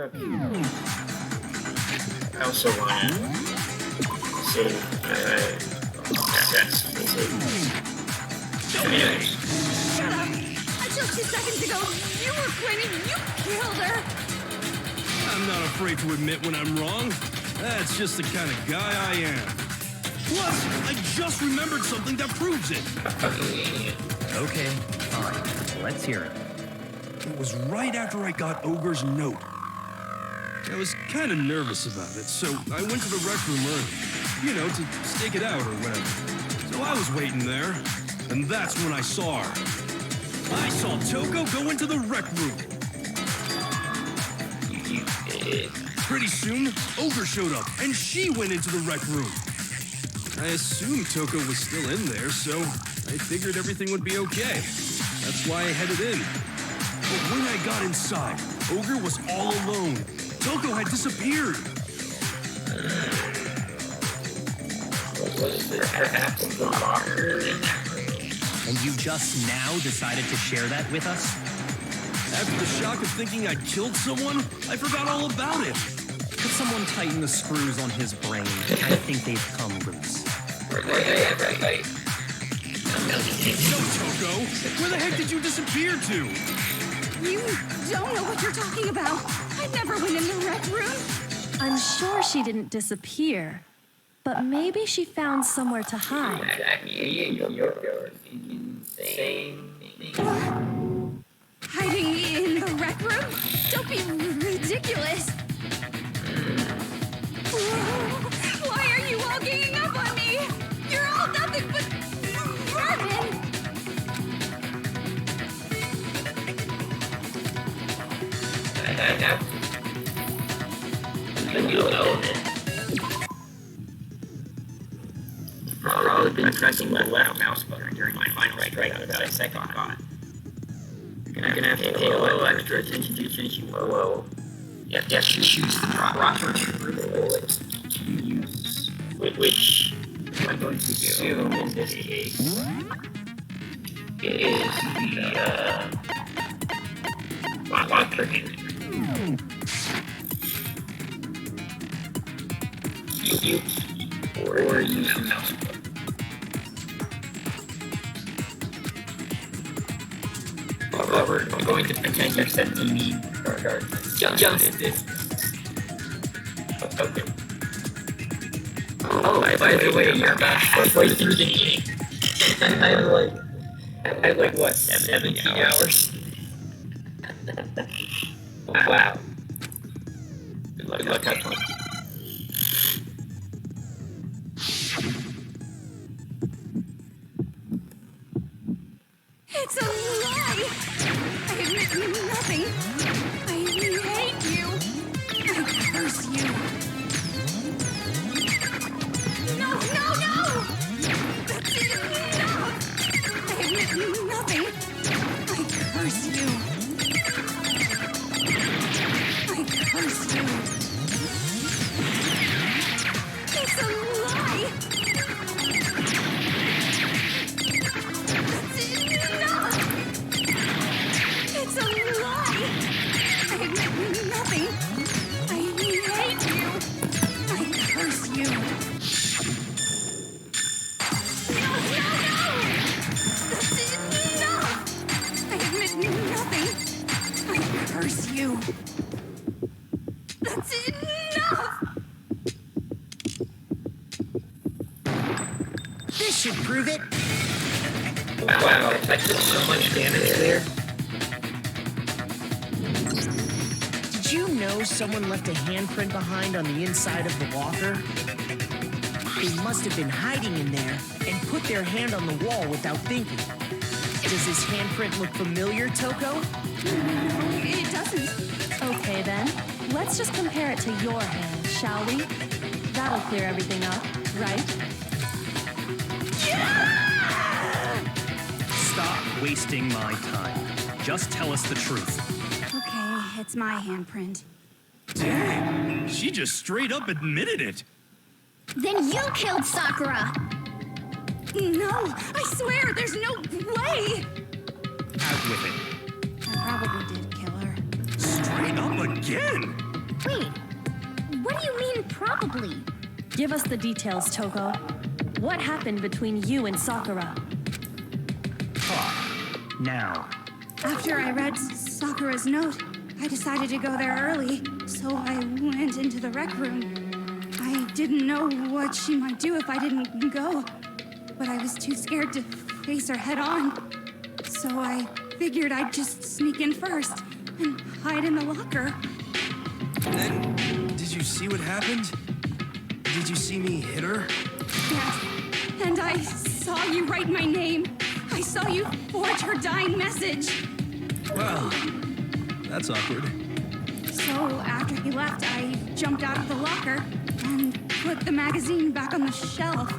Okay. I also wanna save, that's basically. Anyways. Shut up! Until 2 seconds ago, you were claiming you killed her! I'm not afraid to admit when I'm wrong. That's just the kind of guy I am. Plus, I just remembered something that proves it. Okay, fine. Let's hear it. It was right after I got Ogre's note. I was kind of nervous about it, so I went to the rec room early. You know, to stake it out or whatever. So I was waiting there, and that's when I saw her. I saw Toko go into the rec room. Pretty soon, Ogre showed up, and she went into the rec room. I assumed Toko was still in there, so I figured everything would be okay. That's why I headed in. But when I got inside, Ogre was all alone. Toko had disappeared. And you just now decided to share that with us? After the shock of thinking I'd killed someone, I forgot all about it. Could someone tighten the screws on his brain? I think they've come loose. No, Toko! Where the heck did you disappear to? You don't know what you're talking about. I never went in the rec room. I'm sure she didn't disappear, but maybe she found somewhere to hide. Hiding in the rec room? Don't be ridiculous. Why are you all ganging up on me? You're all nothing but vermin. I've been pressing the left mouse button during my final strike without a second thought. I'm gonna have to pay a little extra attention to finishing below. You have to choose the rock or bullet to use, which I'm going to assume in this case is the lock trigger. Or use the mouse button. However, I'm going to potentially set the need for just this. Okay. Oh, by the way, you're back halfway through the game. I have like what, 17 hours? Wow. Good luck, have fun. It's a lie! I admit nothing. I hate you. I curse you. No! That's enough! I admit nothing. I curse you. I curse you. It's a lie! It's a lie! I admit nothing. I hate you. I curse you. No! That's enough! I admit nothing. I curse you. That's enough! This should prove it. Wow, I took so much damage there. Did you know someone left a handprint behind on the inside of the locker? They must have been hiding in there and put their hand on the wall without thinking. Does this handprint look familiar, Toko? It doesn't. Okay then, let's just compare it to your hand, shall we? That'll clear everything up, right? Stop wasting my time. Just tell us the truth. Okay, it's my handprint. Dang, she just straight up admitted it. Then you killed Sakura! No, I swear, there's no way! Out with it. I probably did kill her. Straight up again. Wait, what do you mean probably? Give us the details, Toko. What happened between you and Sakura? Talk. Now. After I read Sakura's note, I decided to go there early, so I went into the rec room. I didn't know what she might do if I didn't go, but I was too scared to face her head on. So I figured I'd just sneak in first and hide in the locker. Then, did you see what happened? Did you see me hit her? Yes, and I saw you write my name. I saw you forge her dying message. Well, that's awkward. So after he left, I jumped out of the locker and put the magazine back on the shelf.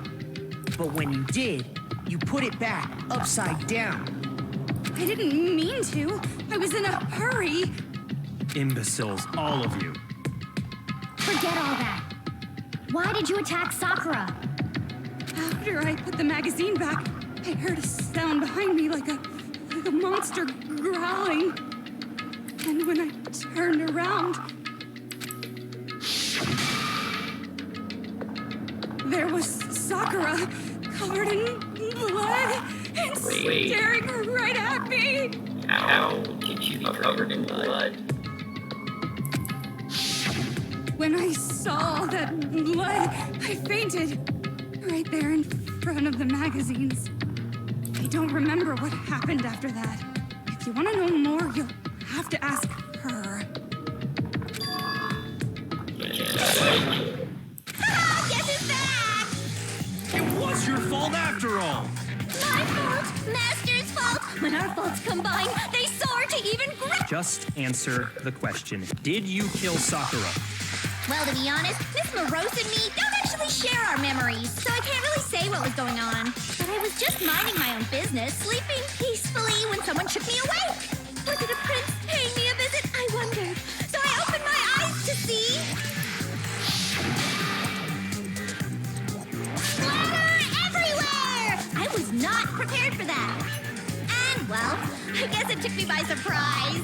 But when you did, you put it back upside down. I didn't mean to. I was in a hurry. Imbeciles, all of you. Forget all that. Why did you attack Sakura? After I put the magazine back, I heard a sound behind me like a monster growling. And when I turned around, there was Sakura, covered in blood and staring right at me. How did you be covered in blood? When I saw that blood, I fainted right there in front of the magazines. I don't remember what happened after that. If you want to know more, you'll have to ask her. Guess who's back? It was your fault after all! My fault, Master's fault. When our faults combine, they soar to even greater. Just answer the question. Did you kill Sakura? Well, to be honest, Miss Morose and me don't actually share our memories, so I can't really say what was going on. But I was just minding my own business, sleeping peacefully when someone shook me awake. Was it a prince paying me a visit? I wondered. So I opened my eyes to see... splatter everywhere! I was not prepared for that. And, well, I guess it took me by surprise.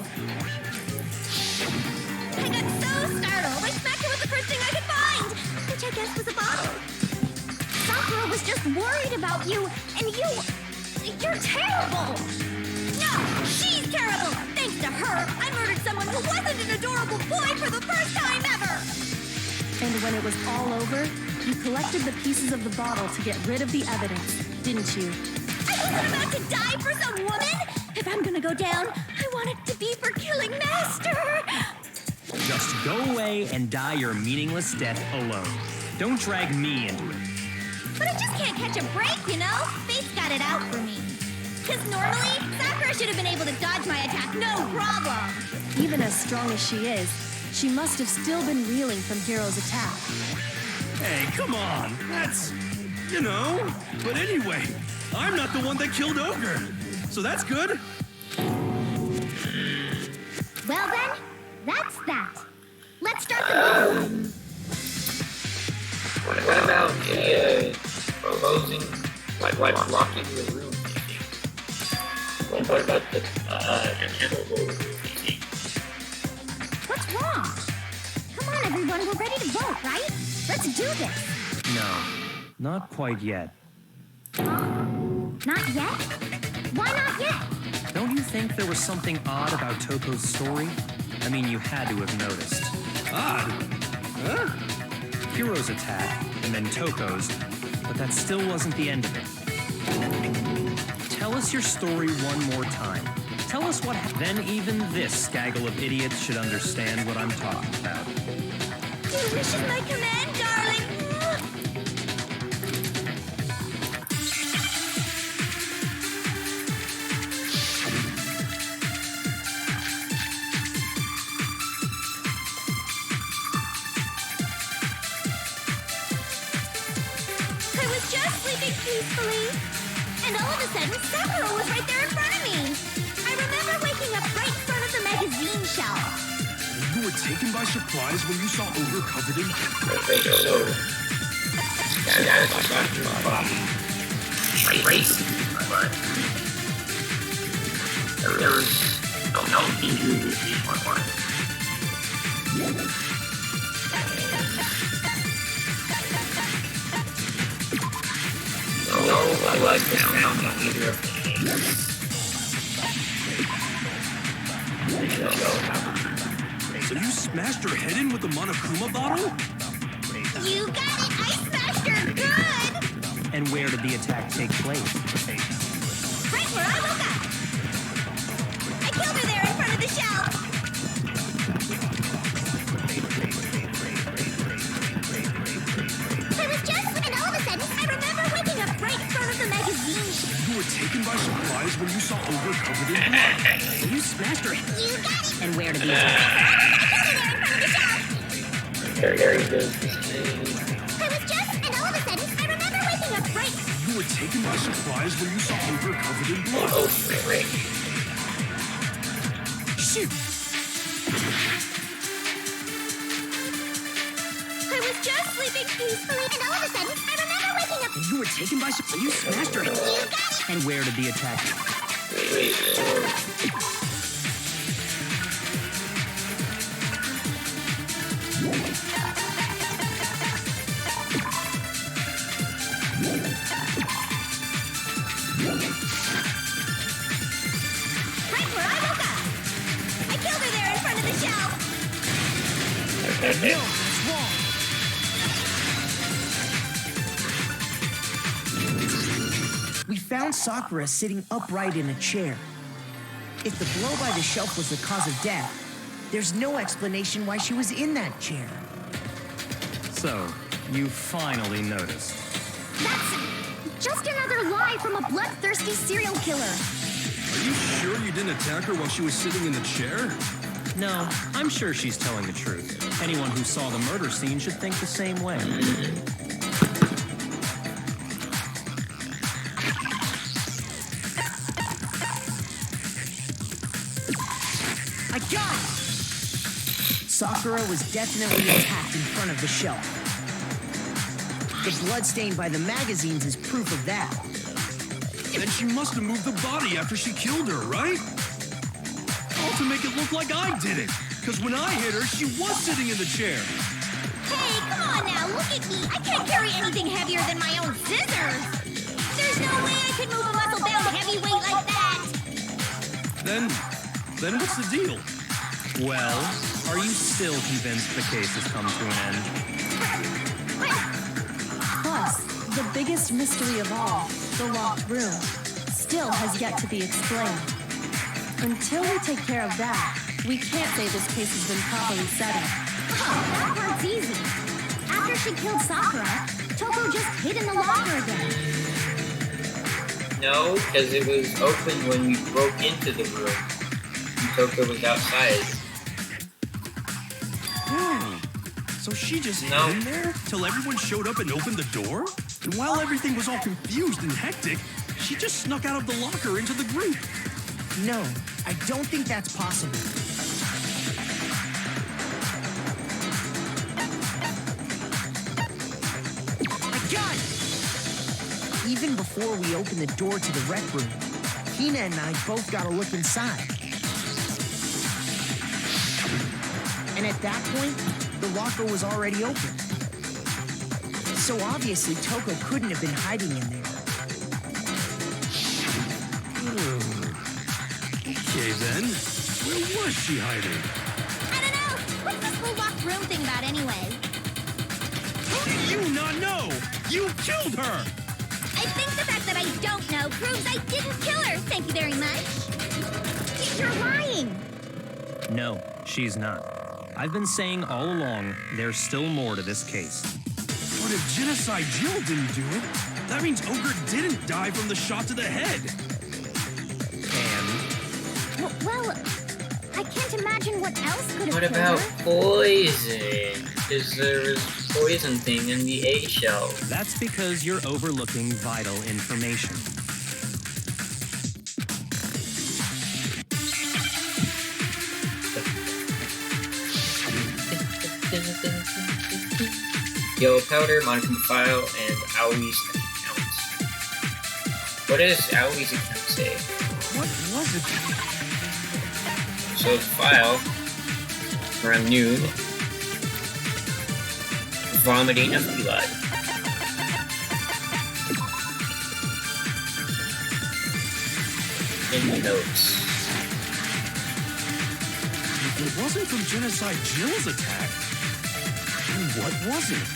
I got so startled, I smacked it with the first thing I could find, which I guess was a bottle. Sakura was just worried about you, and you're terrible! No, she's terrible! Thanks to her, I murdered someone who wasn't an adorable boy for the first time ever! And when it was all over, you collected the pieces of the bottle to get rid of the evidence, didn't you? I wasn't about to die for some woman! If I'm gonna go down, I want it to be for killing Master! Just go away and die your meaningless death alone. Don't drag me into it. But I just can't catch a break, you know? Fate's got it out for me. Because normally, Sakura should have been able to dodge my attack, no problem. Even as strong as she is, she must have still been reeling from Hiro's attack. Hey, come on. That's, you know. But anyway, I'm not the one that killed Ogre. So that's good. Well then, that's that. Let's start the battle. What about proposing like locking the room? What about the What's wrong? Come on, everyone, we're ready to vote, right? Let's do this. No, not quite yet. Not yet? Why not yet? Don't you think there was something odd about Toko's story? I mean, you had to have noticed. Odd. Huh? Hiro's attack, and then Toko's, but that still wasn't the end of it. Tell us your story one more time. Tell us what happened. Then even this gaggle of idiots should understand what I'm talking about. Your wish is my command, darling. I was just sleeping peacefully, and all of a sudden, Sakura was right there in front of me. I remember waking up right in front of the magazine shelf. You were taken by surprise when you saw Ogre covered in... blood was found on either of the hands. So you smashed her head in with the Monokuma bottle? You got it! I smashed her good! And where did the attack take place? Right where I woke up! I killed her there in front of the shelf! I was just, and all of a sudden, I remember waking up right in front of the magazine. You were taken by surprise when you saw Ogre covered in blood. So you smashed her. You got it! And where did the attack? There he goes. I was just, and all of a sudden, I remember waking up right. You were taken by surprise when you saw Ogre covered in blood. Oh, right. Shoot! I was just sleeping peacefully, and all of a sudden, I remember waking up. And you were taken by surprise. You smashed her. You got it! And where did the attack? Wait. Right where I woke up! I killed her there in front of the shelf! No, that's wrong. We found Sakura sitting upright in a chair. If the blow by the shelf was the cause of death, there's no explanation why she was in that chair. So, you finally noticed. That's just another lie from a bloodthirsty serial killer. Are you sure you didn't attack her while she was sitting in the chair? No, I'm sure she's telling the truth. Anyone who saw the murder scene should think the same way. I got it! Sakura was definitely attacked in front of the shelf. The blood stain by the magazines is proof of that. Then she must have moved the body after she killed her, right? All to make it look like I did it. Because when I hit her, she was sitting in the chair. Hey, come on now, look at me. I can't carry anything heavier than my own scissors. There's no way I could move a muscle-bound heavyweight like that. Then what's the deal? Well, are you still convinced the case has come to an end? Plus, the biggest mystery of all, the locked room, still has yet to be explained. Until we take care of that, we can't say this case has been properly settled. Oh, that part's easy. After she killed Sakura, Toko just hid in the locker again. No, because it was open when we broke into the room. And Toko was outside. So she just No. hid in there till everyone showed up and opened the door? And while everything was all confused and hectic, she just snuck out of the locker into the group. No, I don't think that's possible. I got it! Even before we opened the door to the rec room, Hina and I both got a look inside. And at that point, the locker was already open. So obviously, Toko couldn't have been hiding in there. Okay then, where was she hiding? I don't know. What's this whole locked room thing about anyway? How do you not know? You killed her! I think the fact that I don't know proves I didn't kill her. Thank you very much. You're lying. No, she's not. I've been saying all along, there's still more to this case. But if Genocide Jill didn't do it, that means Ogre didn't die from the shot to the head. And Well, I can't imagine what else could have What killed about her. poison? Because there was poison thing in the eggshell. that's because you're overlooking vital information. Yellow powder, Monica file, and Aoi's account. What does Aoi's account say? What was it? So the file, around noon, vomiting of blood. in the notes. If it wasn't from Genocide Jill's attack, then what was it?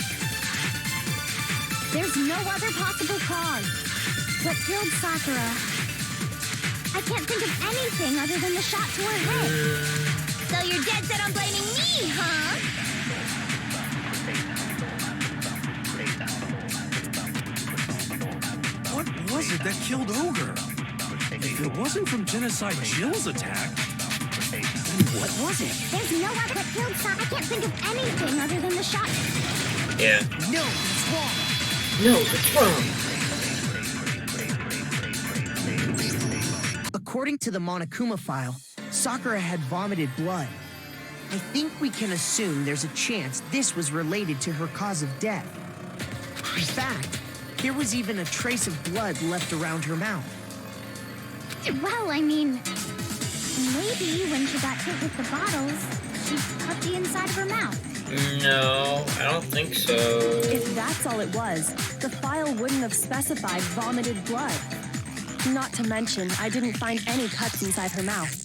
There's no other possible cause. What killed Sakura? I can't think of anything other than the shot to her head. So you're dead set on blaming me, huh? What was it that killed Ogre? If it wasn't from Genocide Jill's attack, then what was it? There's no other what killed Sakura. I can't think of anything other than the shot. Yeah. No, it's wrong. No, it's wrong. According to the Monokuma file, Sakura had vomited blood. I think we can assume there's a chance this was related to her cause of death. In fact, there was even a trace of blood left around her mouth. Well, I mean, maybe when she got hit with the bottles, she cut the inside of her mouth. No, I don't think so. If that's all it was, the file wouldn't have specified vomited blood. Not to mention, I didn't find any cuts inside her mouth.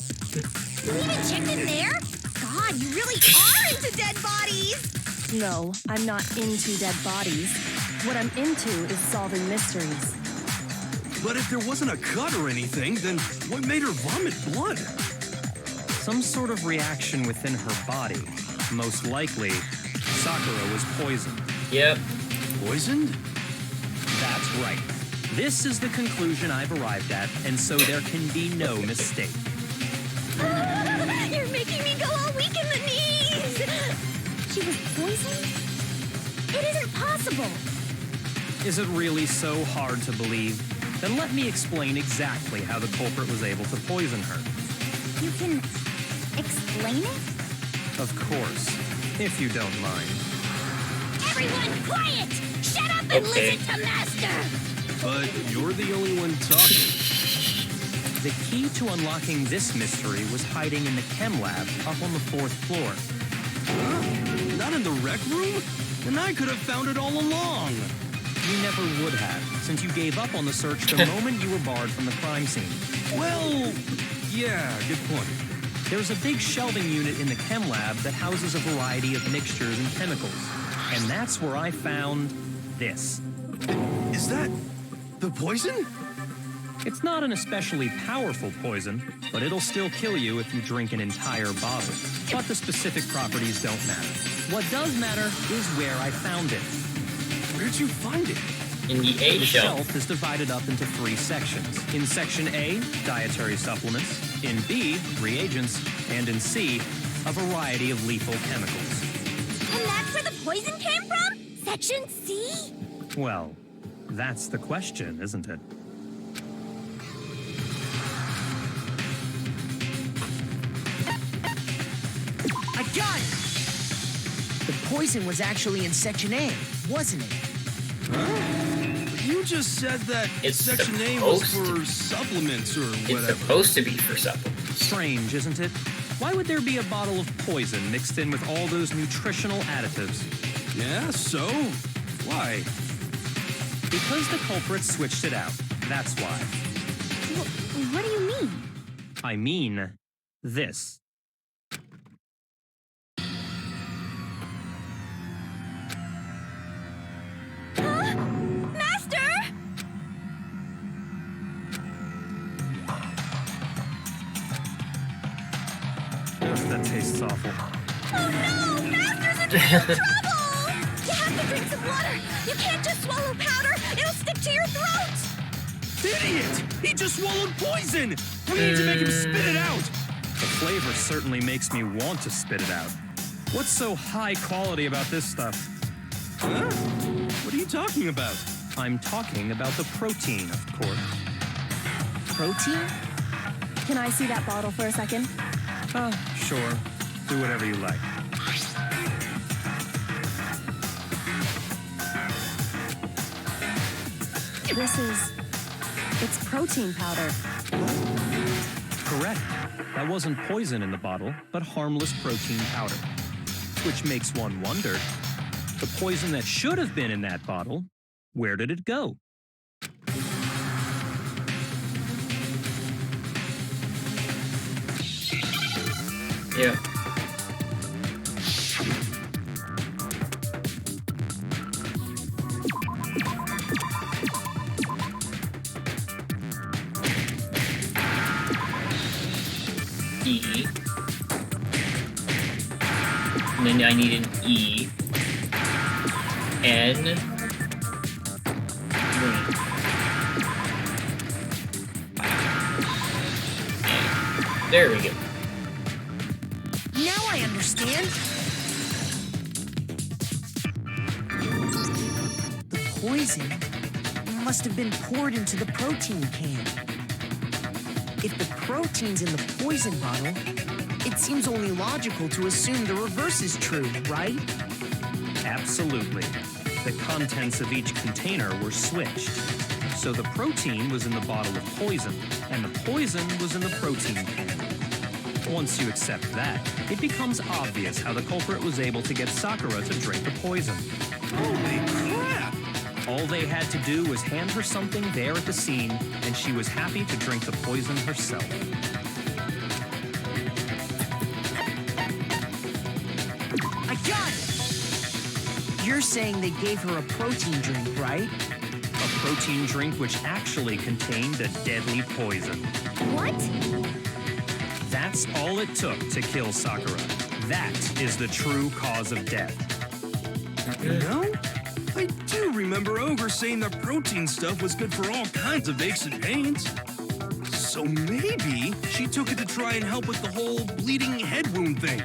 You even checked in there? God, you really are into dead bodies! No, I'm not into dead bodies. What I'm into is solving mysteries. But if there wasn't a cut or anything, then what made her vomit blood? Some sort of reaction within her body. Most likely, Sakura was poisoned. Yep. Poisoned? That's right. This is the conclusion I've arrived at, and so there can be no mistake. You're making me go all weak in the knees! She was poisoned? It isn't possible! Is it really so hard to believe? Then let me explain exactly how the culprit was able to poison her. You can explain it? Of course, if you don't mind. Everyone, quiet! Shut up and Okay. listen to Master! But you're the only one talking. The key to unlocking this mystery was hiding in the chem lab up on the 4th floor. Huh? Not in the rec room? Then I could have found it all along. You never would have, since you gave up on the search the moment you were barred from the crime scene. Well, yeah, good point. There's a big shelving unit in the chem lab that houses a variety of mixtures and chemicals. And that's where I found this. Is that the poison? It's not an especially powerful poison, but it'll still kill you if you drink an entire bottle. But the specific properties don't matter. What does matter is where I found it. Where'd you find it? In the A The shelf. shelf is divided up into 3 sections. In section A, dietary supplements. In B, reagents. And in C, a variety of lethal chemicals. And that's where the poison came from? Section C? Well, that's the question, isn't it? I got it! The poison was actually in Section A, wasn't it? You just said that It's Section A was supposed for supplements or It's whatever. supposed to be for supplements. Strange, isn't it? Why would there be a bottle of poison mixed in with all those nutritional additives? Yeah, so? Why? Because the culprit switched it out. That's why. What do you mean? I mean, this. Huh? Master! That tastes awful. Oh no! Master's in trouble! You have to drink some water! You can't just swallow powder! It'll stick to your throat! Idiot! He just swallowed poison! We need to make him spit it out! The flavor certainly makes me want to spit it out. What's so high quality about this stuff? Huh? What are you talking about? I'm talking about the protein, of course. Protein? Can I see that bottle for a second? Sure. Do whatever you like. It's protein powder. Correct. That wasn't poison in the bottle, but harmless protein powder. Which makes one wonder, the poison that should have been in that bottle, where did it go? Yeah. E. And then I need an E. N. Green. There we go. Now I understand. The poison must have been poured into the protein can. If the protein's in the poison bottle, it seems only logical to assume the reverse is true, right? Absolutely. The contents of each container were switched. So the protein was in the bottle of poison, and the poison was in the protein can. Once you accept that, it becomes obvious how the culprit was able to get Sakura to drink the poison. Holy crap! All they had to do was hand her something there at the scene, and she was happy to drink the poison herself. I got it! You're saying they gave her a protein drink, right? A protein drink which actually contained a deadly poison. What? That's all it took to kill Sakura. That is the true cause of death. You know, I do remember Ogre saying the protein stuff was good for all kinds of aches and pains. So maybe she took it to try and help with the whole bleeding head wound thing.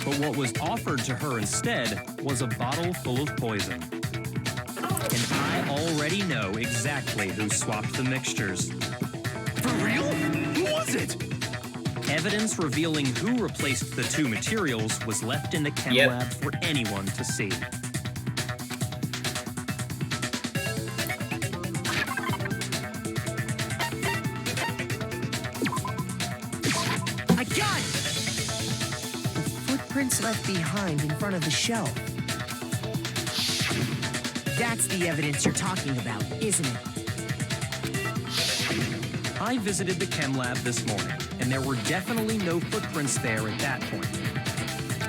But what was offered to her instead was a bottle full of poison. And I already know exactly who swapped the mixtures. For real? Who was it? Evidence revealing who replaced the two materials was left in the chem lab for anyone to see. I got it! The footprints left behind in front of the shelf. That's the evidence you're talking about, isn't it? I visited the chem lab this morning, and there were definitely no footprints there at that point.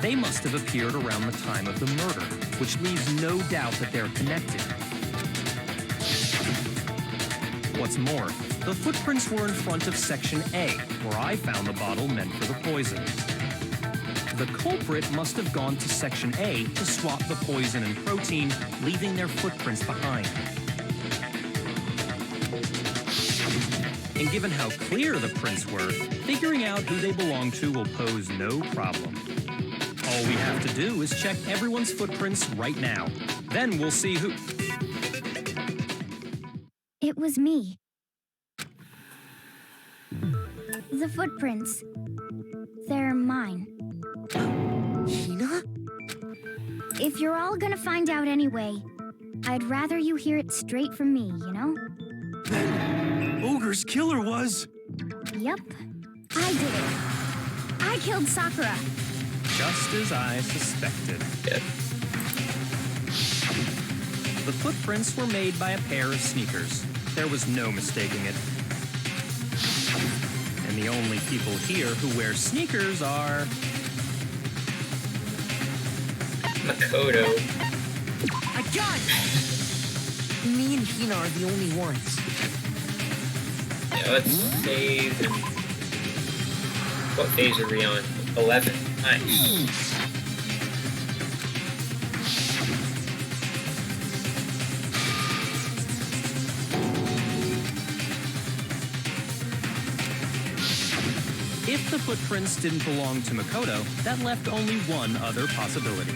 They must have appeared around the time of the murder, which leaves no doubt that they're connected. What's more, the footprints were in front of Section A, where I found the bottle meant for the poison. The culprit must have gone to Section A to swap the poison and protein, leaving their footprints behind. And given how clear the prints were, figuring out who they belong to will pose no problem. All we have to do is check everyone's footprints right now. Then we'll see who... It was me. The footprints. They're mine. Hina? If you're all gonna find out anyway, I'd rather you hear it straight from me, you know? Ogre's killer was... Yep. I did it. I killed Sakura. Just as I suspected. Yep. The footprints were made by a pair of sneakers. There was no mistaking it. And the only people here who wear sneakers are... Makoto. I got it! Me and Hina are the only ones. Yeah, let's save. What phase are we on? 11. Nice. If the footprints didn't belong to Makoto, that left only one other possibility.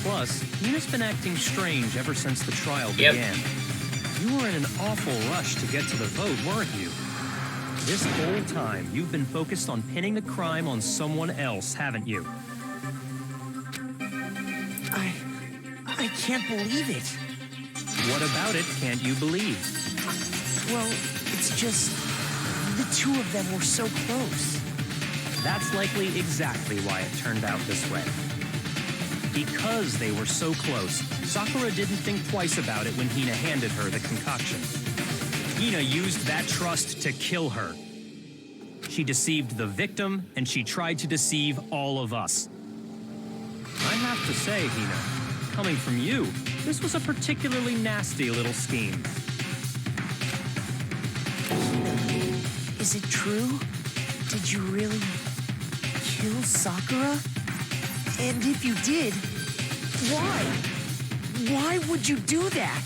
Plus, Hina's been acting strange ever since the trial began. You were in an awful rush to get to the vote, weren't you? This whole time, you've been focused on pinning the crime on someone else, haven't you? I can't believe it. What about it can't you believe? Well, it's just... the two of them were so close. That's likely exactly why it turned out this way. Because they were so close, Sakura didn't think twice about it when Hina handed her the concoction. Hina used that trust to kill her. She She deceived the victim, and she tried to deceive all of us. I have to say, Hina, coming from you, this was a particularly nasty little scheme. Is it true? Did you really kill Sakura? And if you did, why? Why would you do that?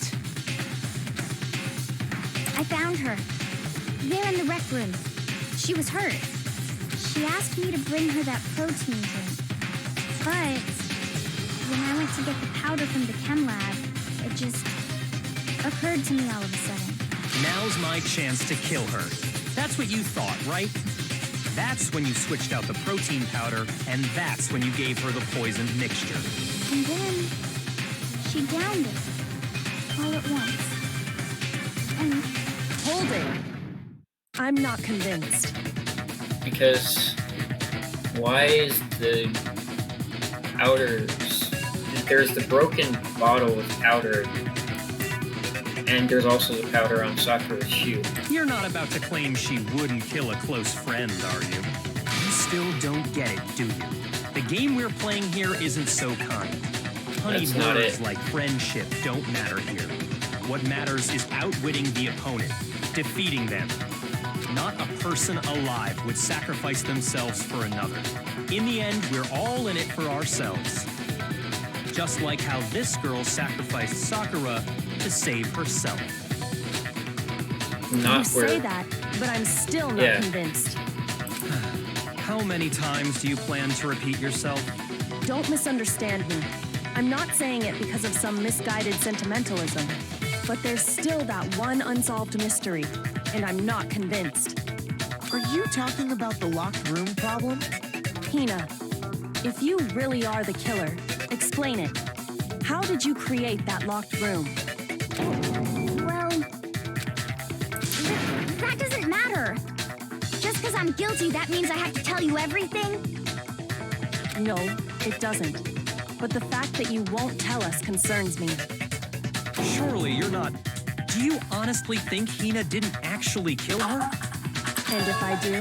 I found her. There in the rec room. She was hurt. She asked me to bring her that protein drink. But when I went to get the powder from the chem lab, it just occurred to me all of a sudden. Now's my chance to kill her. That's what you thought, right? That's when you switched out the protein powder, and that's when you gave her the poisoned mixture. And then she downed it all at once. And Hold it. I'm not convinced. Because why is the powder... There's the broken bottle with powder, and there's also the powder on Sakura's shoe. You're not about to claim she wouldn't kill a close friend, are you? You still don't get it, do you? The game we're playing here isn't so kind. Honey That's not words it. like friendship don't matter here. What matters is outwitting the opponent, defeating them. Not a person alive would sacrifice themselves for another. In the end, we're all in it for ourselves. Just like how this girl sacrificed Sakura to save herself. You Not say where... that, but I'm still not Yeah. convinced. How many times do you plan to repeat yourself? Don't misunderstand me. I'm not saying it because of some misguided sentimentalism. But there's still that one unsolved mystery, and I'm not convinced. Are you talking about the locked room problem? Hina, if you really are the killer, explain it. How did you create that locked room? well, that doesn't matter. Just because I'm guilty, that means I have to tell you everything? No, it doesn't. But the fact that you won't tell us concerns me. Surely you're not... Do you honestly think Hina didn't actually kill her? And if I do?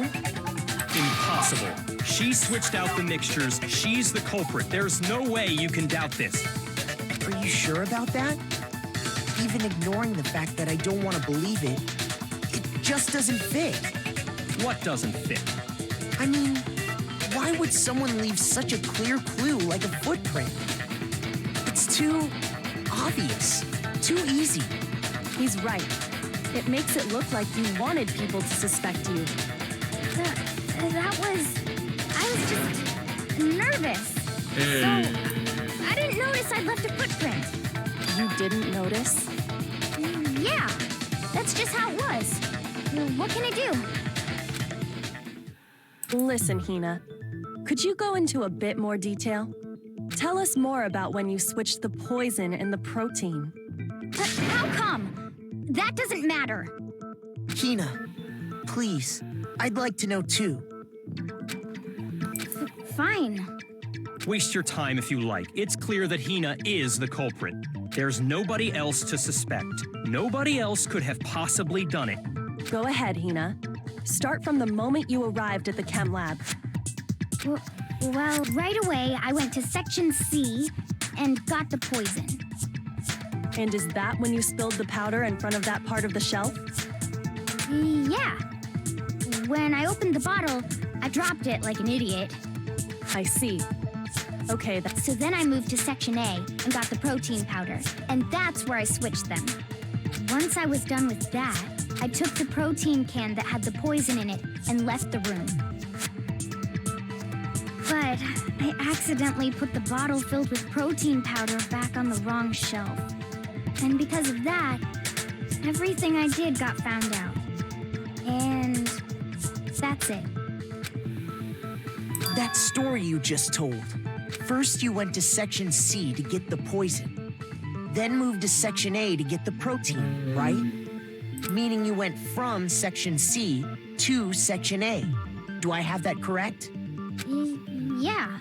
Impossible. She switched out the mixtures. She's the culprit. There's no way you can doubt this. Are you sure about that? Even ignoring the fact that I don't want to believe it, it just doesn't fit. What doesn't fit? I mean, why would someone leave such a clear clue like a footprint? It's too obvious, too easy. He's right. It makes it look like you wanted people to suspect you. I was just nervous. So, I didn't notice I'd left a footprint. You didn't notice? Yeah, that's just how it was. What can I do? Listen, Hina. Could you go into a bit more detail? Tell us more about when you switched the poison and the protein. How come? That doesn't matter. Hina, please, I'd like to know too. Fine. Waste your time if you like. It's clear that Hina is the culprit. There's nobody else to suspect. Nobody else could have possibly done it. Go ahead, Hina. Start from the moment you arrived at the chem lab. Well, right away, I went to Section C and got the poison. And is that when you spilled the powder in front of that part of the shelf? Yeah. When I opened the bottle, I dropped it like an idiot. I see. Okay, So then I moved to Section A and got the protein powder, and that's where I switched them. Once I was done with that, I took the protein can that had the poison in it and left the room. But I accidentally put the bottle filled with protein powder back on the wrong shelf. And because of that, everything I did got found out. And that's it. That story you just told. First, you went to Section C to get the poison. Then moved to Section A to get the protein, right? Meaning you went from Section C to Section A. Do I have that correct? Yeah.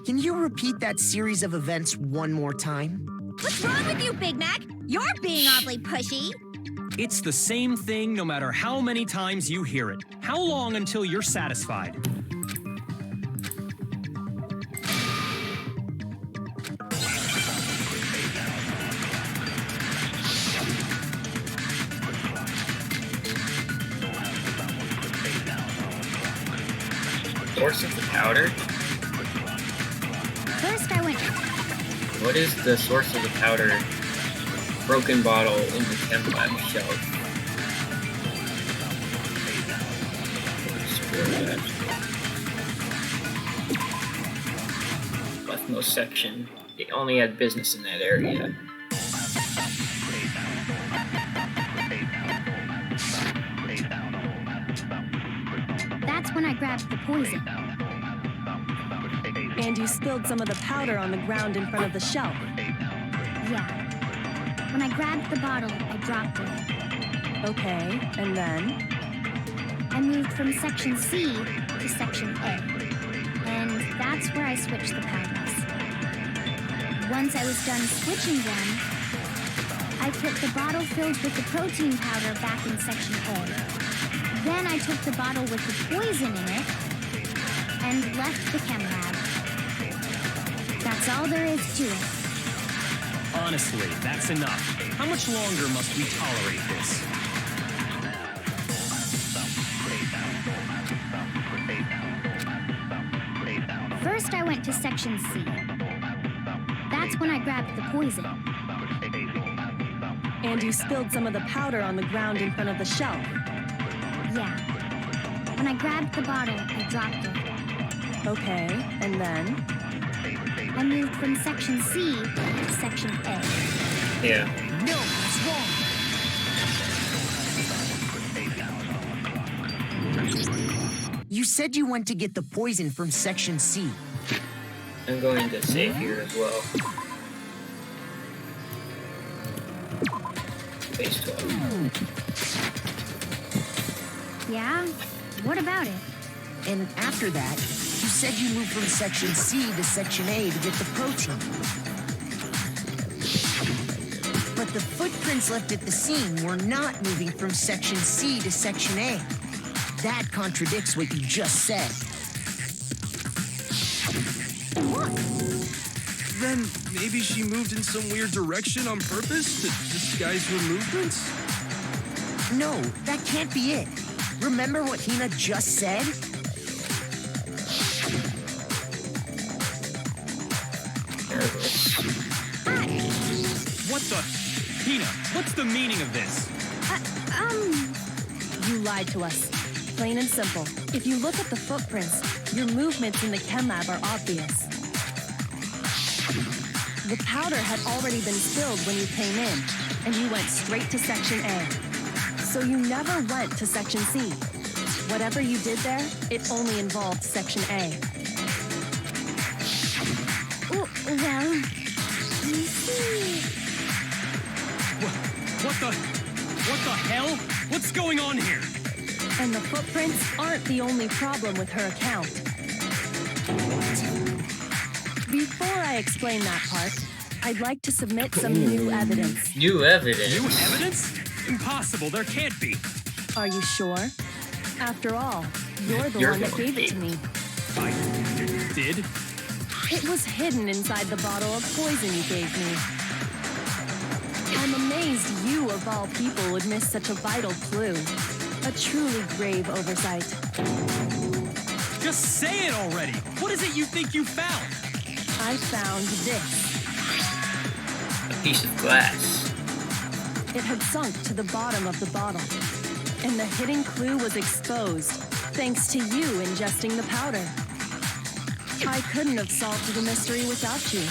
Can you repeat that series of events one more time? What's wrong with you, Big Mac? You're being awfully pushy. It's the same thing no matter how many times you hear it. How long until you're satisfied? Source of the powder? First, I went. What is the source of the powder? Broken bottle in the chem lab shelf. Leftmost section. They only had business in that area. That's when I grabbed the poison. And you spilled some of the powder on the ground in front of the shelf. Yeah. When I grabbed the bottle, I dropped it. Okay, and then? I moved from section C to section A. And that's where I switched the powders. Once I was done switching them, I put the bottle filled with the protein powder back in section A. Then I took the bottle with the poison in it and left the chem lab. That's all there is to it. Honestly, that's enough. How much longer must we tolerate this? First, I went to section C. That's when I grabbed the poison. And you spilled some of the powder on the ground in front of the shelf. Yeah. When I grabbed the bottle, I dropped it. Okay, and then? I moved from section C to section A. Yeah. No, that's wrong. You said you went to get the poison from section C. I'm going to save here as well. Phase 12. Yeah? What about it? And after that, you said you moved from section C to section A to get the protein. But the footprints left at the scene were not moving from section C to section A. That contradicts what you just said. Then maybe she moved in some weird direction on purpose to disguise her movements? No, that can't be it. Remember what Hina just said? What the? Hina, what's the meaning of this? You lied to us. Plain and simple. If you look at the footprints, your movements in the chem lab are obvious. The powder had already been spilled when you came in, and you went straight to section A. So you never went to section C. Whatever you did there, it only involved section A. Well, you see... What the hell? What's going on here? And the footprints aren't the only problem with her account. Before I explain that part, I'd like to submit some new evidence. New evidence? New evidence? Impossible, there can't be. Are you sure? After all, you're the You're one that the gave it to me. I did? It was hidden inside the bottle of poison you gave me. I'm amazed you, of all people, would miss such a vital clue. A truly grave oversight. Just say it already! What is it you think you found? I found this. A piece of glass. It had sunk to the bottom of the bottle. And the hidden clue was exposed, thanks to you ingesting the powder. I couldn't have solved the mystery without you.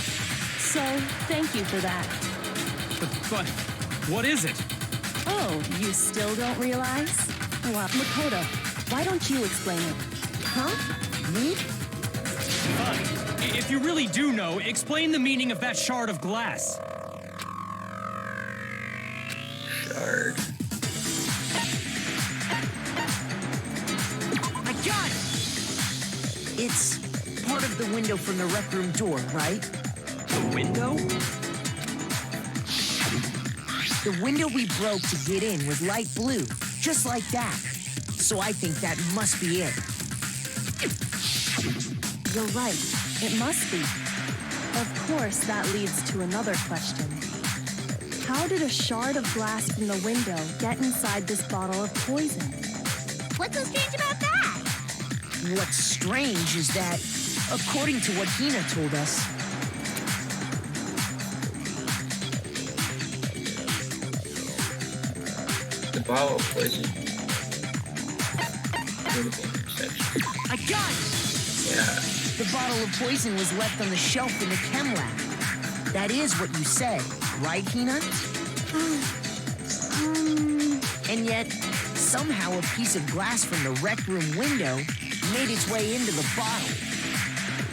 So, thank you for that. But what is it? Oh, you still don't realize? Well, Makoto, why don't you explain it? Huh? Me? Fine. If you really do know, explain the meaning of that shard of glass. Shard. I got it! It's part of the window from the rec room door, right? The window? The window we broke to get in was light blue, just like that. So I think that must be it. You're right. It must be. Of course, that leads to another question. How did a shard of glass from the window get inside this bottle of poison? What's so strange about that? What's strange is that, according to what Hina told us, The bottle of poison. I got it! Yeah. The bottle of poison was left on the shelf in the chem lab. That is what you said, right, Hina? And yet, somehow a piece of glass from the rec room window made its way into the bottle.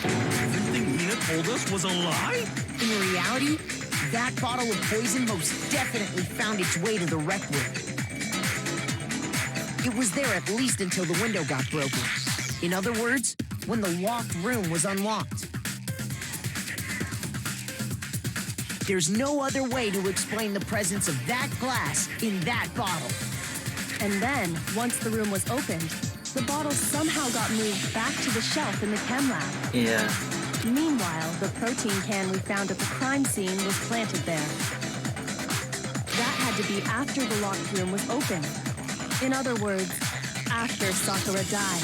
Everything Hina told us was a lie? In reality, that bottle of poison most definitely found its way to the rec room. It was there at least until the window got broken. In other words, when the locked room was unlocked. There's no other way to explain the presence of that glass in that bottle. And then, once the room was opened, the bottle somehow got moved back to the shelf in the chem lab. Yeah. Meanwhile, the protein can we found at the crime scene was planted there. That had to be after the locked room was opened. In other words, after Sakura died.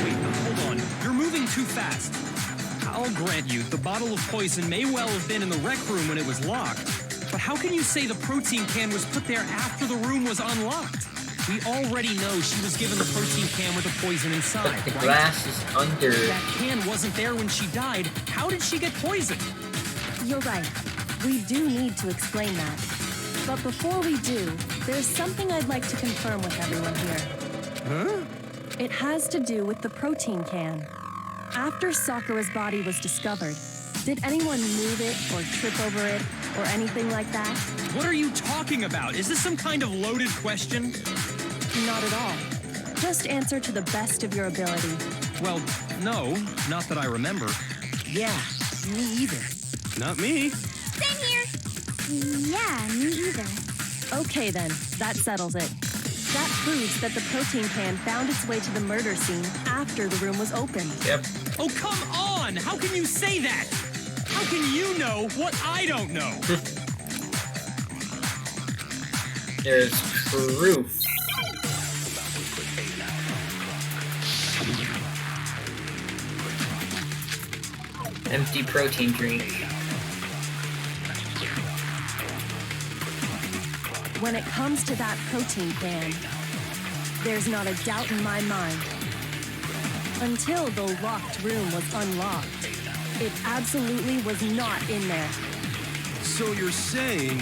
Wait, hold on. You're moving too fast. I'll grant you, the bottle of poison may well have been in the rec room when it was locked. But how can you say the protein can was put there after the room was unlocked? We already know she was given the protein can with the poison inside, But the right? glass is under. That can wasn't there when she died. How did she get poisoned? You're right. We do need to explain that. But before we do, there's something I'd like to confirm with everyone here. Huh? It has to do with the protein can. After Sakura's body was discovered, did anyone move it or trip over it or anything like that? What are you talking about? Is this some kind of loaded question? Not at all. Just answer to the best of your ability. Well, no, not that I remember. Yeah, me either. Not me. Same here. Yeah, me either. Okay then, that settles it. That proves that the protein can found its way to the murder scene after the room was opened. Yep. Oh, come on! How can you say that? How can you know what I don't know? There's proof. Empty protein drink. When it comes to that protein can, there's not a doubt in my mind. Until the locked room was unlocked, it absolutely was not in there. So you're saying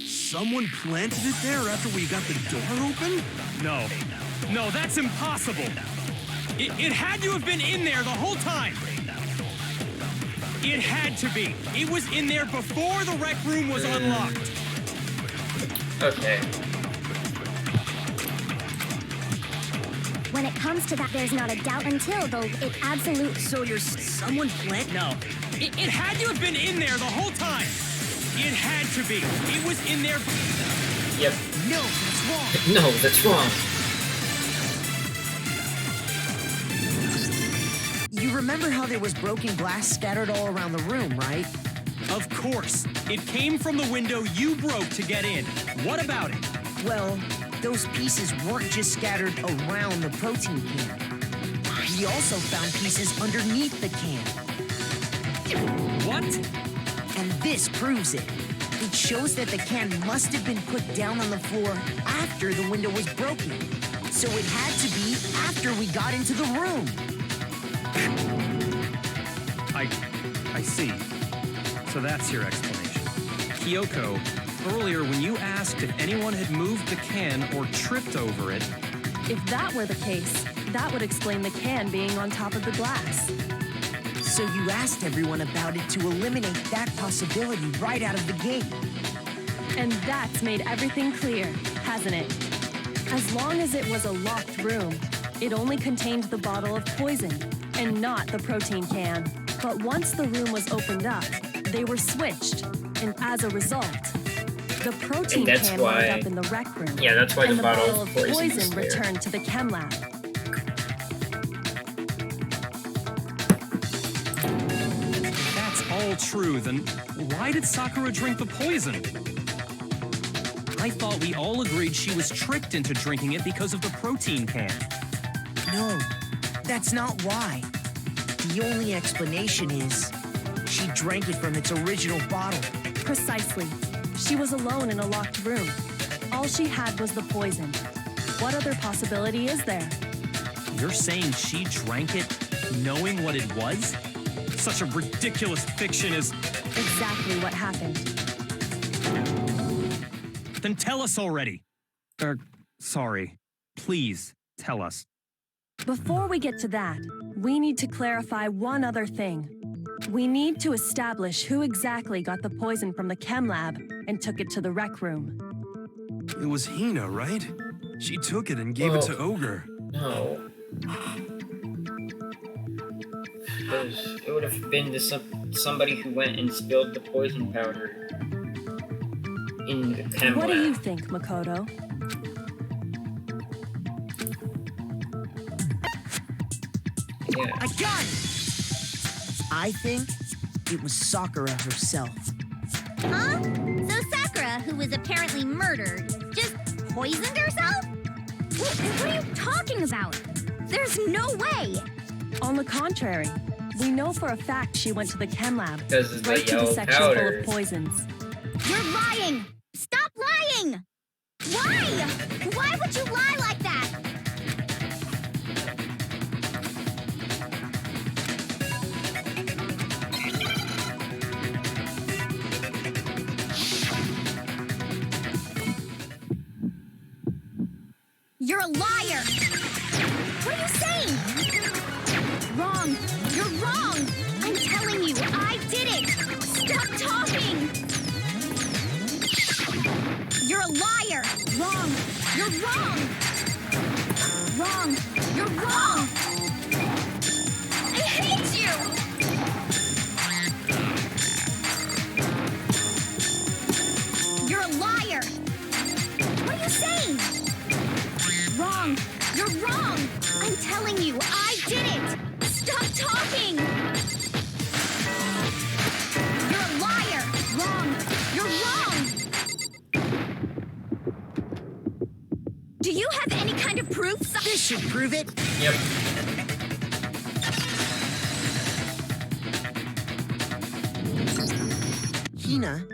someone planted it there after we got the door open? No. No, that's impossible. It had to have been in there the whole time. It had to be. It was in there before the rec room was unlocked. Okay. When it comes to that, there's not a doubt until, though, it absolute. So you're someone plant? No. It had to have been in there the whole time. It had to be. It was in there. Yep. No, that's wrong. No, that's wrong. You remember how there was broken glass scattered all around the room, right? Of course. It came from the window you broke to get in. What about it? Well, those pieces weren't just scattered around the protein can. We also found pieces underneath the can. What? And this proves it. It shows that the can must have been put down on the floor after the window was broken. So it had to be after we got into the room. I see. So that's your explanation. Kyoko, earlier when you asked if anyone had moved the can or tripped over it... If that were the case, that would explain the can being on top of the glass. So you asked everyone about it to eliminate that possibility right out of the gate. And that's made everything clear, hasn't it? As long as it was a locked room, it only contained the bottle of poison and not the protein can. But once the room was opened up, they were switched, and as a result, The protein And that's can why- wound up in the rec room. Yeah, that's why and the bottle of of poison is poison there. returned to the chem lab. If that's all true, then why did Sakura drink the poison? I thought we all agreed she was tricked into drinking it because of the protein can. No, that's not why. The only explanation is she drank it from its original bottle. Precisely. She was alone in a locked room. All she had was the poison. What other possibility is there? You're saying she drank it knowing what it was? Such a ridiculous fiction is... Exactly what happened. Then tell us already. Sorry. Please, tell us. Before we get to that, we need to clarify one other thing. We need to establish who exactly got the poison from the chem lab and took it to the rec room. It was Hina, right? She took it and gave it to Ogre. No. It would have been to somebody who went and spilled the poison powder in the chem What lab. do you think, Makoto? Yeah. I got it! I think it was Sakura herself. Huh? So Sakura, who was apparently murdered, just poisoned herself? What are you talking about? There's no way! On the contrary, we know for a fact she went to the chem lab, Because it's the right to the yellow section full powder. of poisons. You're lying! Stop lying! Why? Why would you lie like that? You're a liar! What are you saying? Wrong! You're wrong! I'm telling you, I did it! Stop talking! You're a liar! Wrong! You're wrong! Wrong! You're wrong! I hate you! You're a liar! What are you saying? Wrong! You're wrong! I'm telling you, I did it! Stop talking! You're a liar! Wrong! You're wrong! Do you have any kind of proof? This should prove it. Yep. Hina,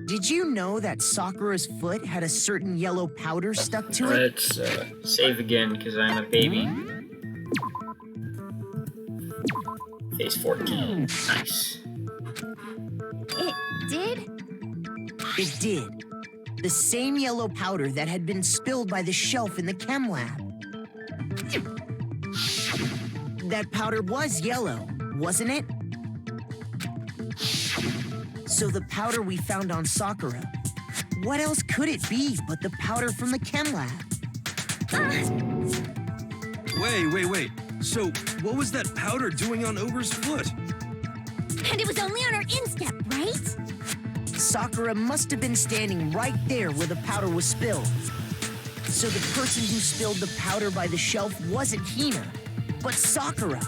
did you know that Sakura's foot had a certain yellow powder stuck to it? Let's save again because I'm a baby. Phase 14. Nice. It did? It did. The same yellow powder that had been spilled by the shelf in the chem lab. That powder was yellow, wasn't it? So the powder we found on Sakura, what else could it be but the powder from the chem lab? Wait. So, what was that powder doing on Ogre's foot? And it was only on her instep, right? Sakura must have been standing right there where the powder was spilled. So the person who spilled the powder by the shelf wasn't Hina, but Sakura.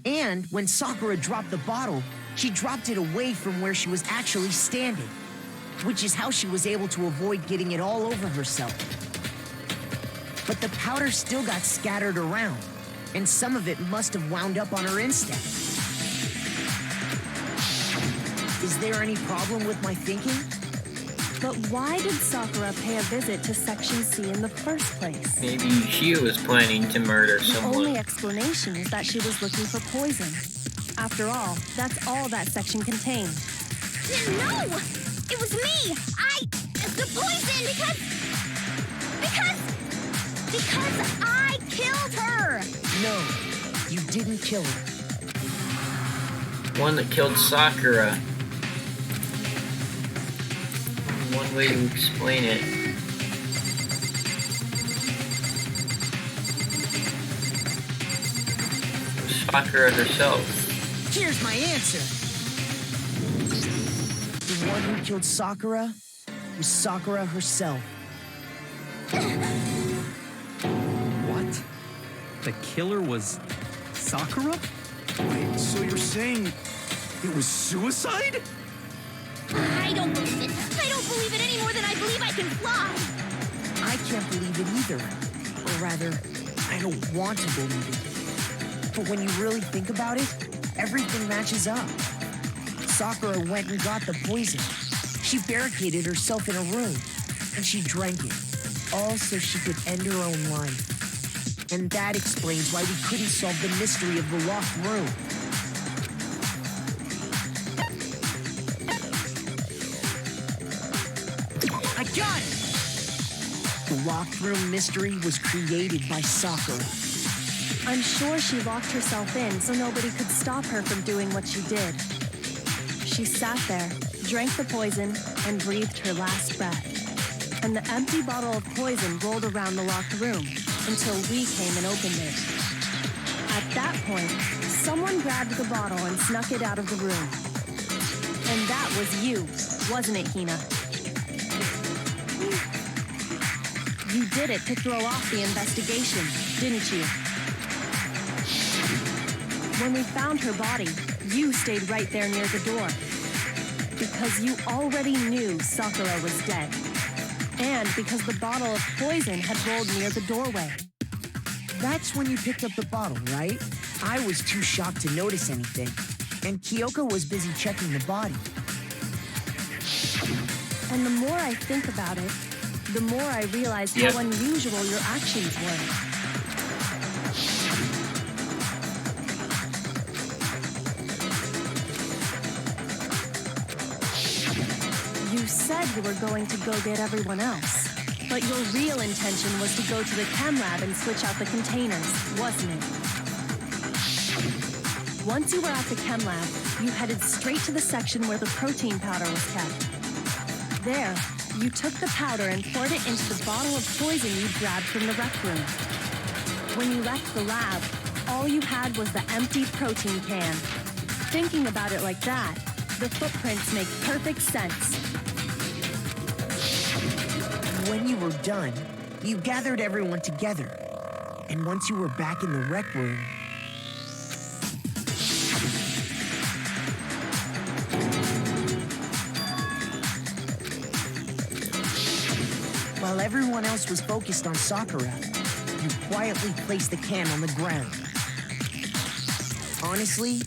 And when Sakura dropped the bottle, she dropped it away from where she was actually standing, which is how she was able to avoid getting it all over herself. But the powder still got scattered around, and some of it must have wound up on her instep. Is there any problem with my thinking? But why did Sakura pay a visit to Section C in the first place? Maybe she was planning to murder The someone. only explanation is that she was looking for poison. After all, that's all that section contained. No! It was me! The poison, because I killed her! No, you didn't kill her. One that killed Sakura. One way to explain it. Sakura herself. Here's my answer. the one who killed Sakura was Sakura herself. What? The killer was Sakura? Wait, so you're saying it was suicide? I don't believe it. I don't believe it any more than I believe I can fly. I can't believe it either. Or rather, I don't want to believe it. But when you really think about it, everything matches up. Sakura went and got the poison. She barricaded herself in a room, and she drank it, all so she could end her own life. And that explains why we couldn't solve the mystery of the locked room. I got it! The locked room mystery was created by Sakura. I'm sure she locked herself in so nobody could stop her from doing what she did. She sat there, drank the poison, and breathed her last breath. And the empty bottle of poison rolled around the locked room until we came and opened it. At that point, someone grabbed the bottle and snuck it out of the room. And that was you, wasn't it, Hina? You did it to throw off the investigation, didn't you? When we found her body, you stayed right there near the door. Because you already knew Sakura was dead. And because the bottle of poison had rolled near the doorway. That's when you picked up the bottle, right? I was too shocked to notice anything. And Kyoko was busy checking the body. And the more I think about it, the more I realize how unusual your actions were. You said you were going to go get everyone else, but your real intention was to go to the chem lab and switch out the containers, wasn't it? Once you were at the chem lab, you headed straight to the section where the protein powder was kept. There, you took the powder and poured it into the bottle of poison you grabbed from the rec room. When you left the lab, all you had was the empty protein can. Thinking about it like that, the footprints make perfect sense. When you were done, you gathered everyone together. And once you were back in the rec room, while everyone else was focused on Sakura, you quietly placed the can on the ground. Honestly,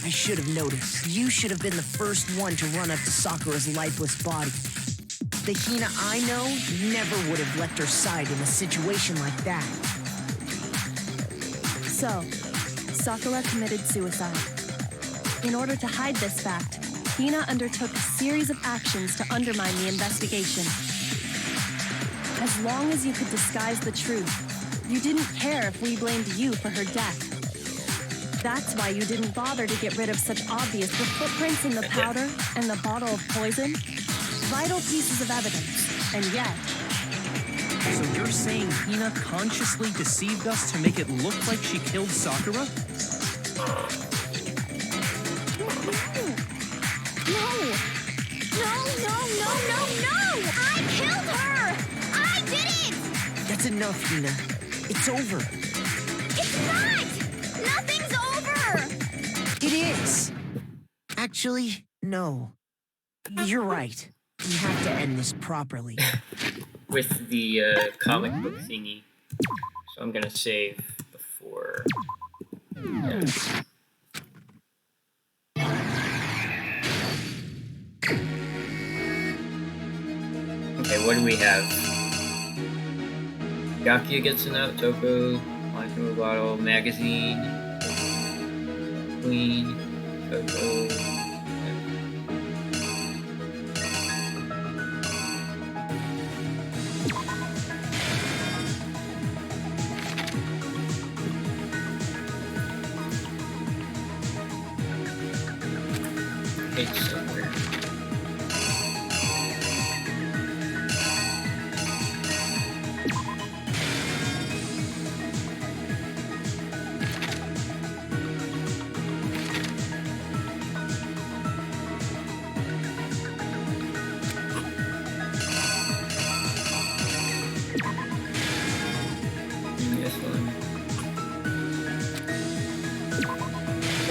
I should have noticed. You should have been the first one to run up to Sakura's lifeless body. The Hina I know never would have left her side in a situation like that. So, Sakura committed suicide. In order to hide this fact, Hina undertook a series of actions to undermine the investigation. As long as you could disguise the truth, you didn't care if we blamed you for her death. That's why you didn't bother to get rid of such obvious the footprints in the powder and the bottle of poison. Vital pieces of evidence, and yet... So you're saying Hina consciously deceived us to make it look like she killed Sakura? No! I killed her! I did it! That's enough, Hina. It's over. It's not! Nothing's over! It is! Actually, no. You're right. We have to end this properly. With the comic book thingy. So I'm gonna save before. Yeah. Okay, what do we have? Gakia gets an out, Toko, Molecule Bottle, Magazine, Queen, Toko. It's somewhere.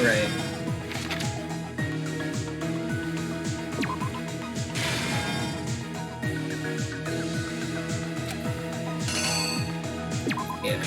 Right. Yeah.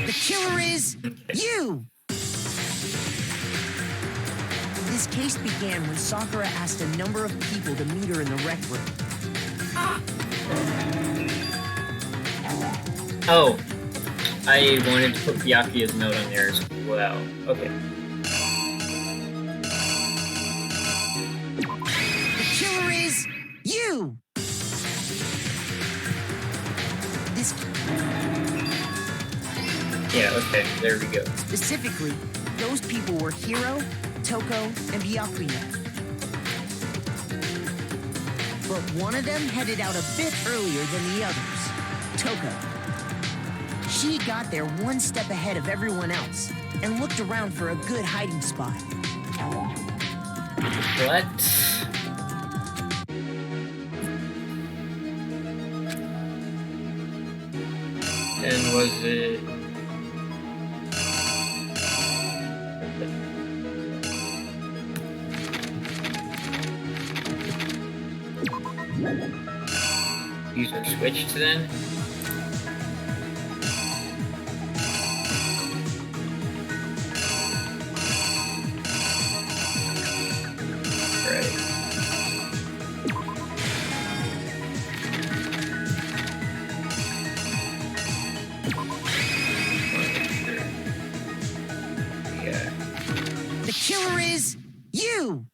The killer is you! This case began when Sakura asked a number of people to meet her in the rec room. Oh, I wanted to put Byakuya's note on there as well. Okay. The killer is you! This Yeah, okay, there we go. specifically, those people were Hiro, Toko, and Byakuya. But one of them headed out a bit earlier than the others, Toko. She got there one step ahead of everyone else and looked around for a good hiding spot. What? And was it... User switched then? Right. Yeah. The killer is you!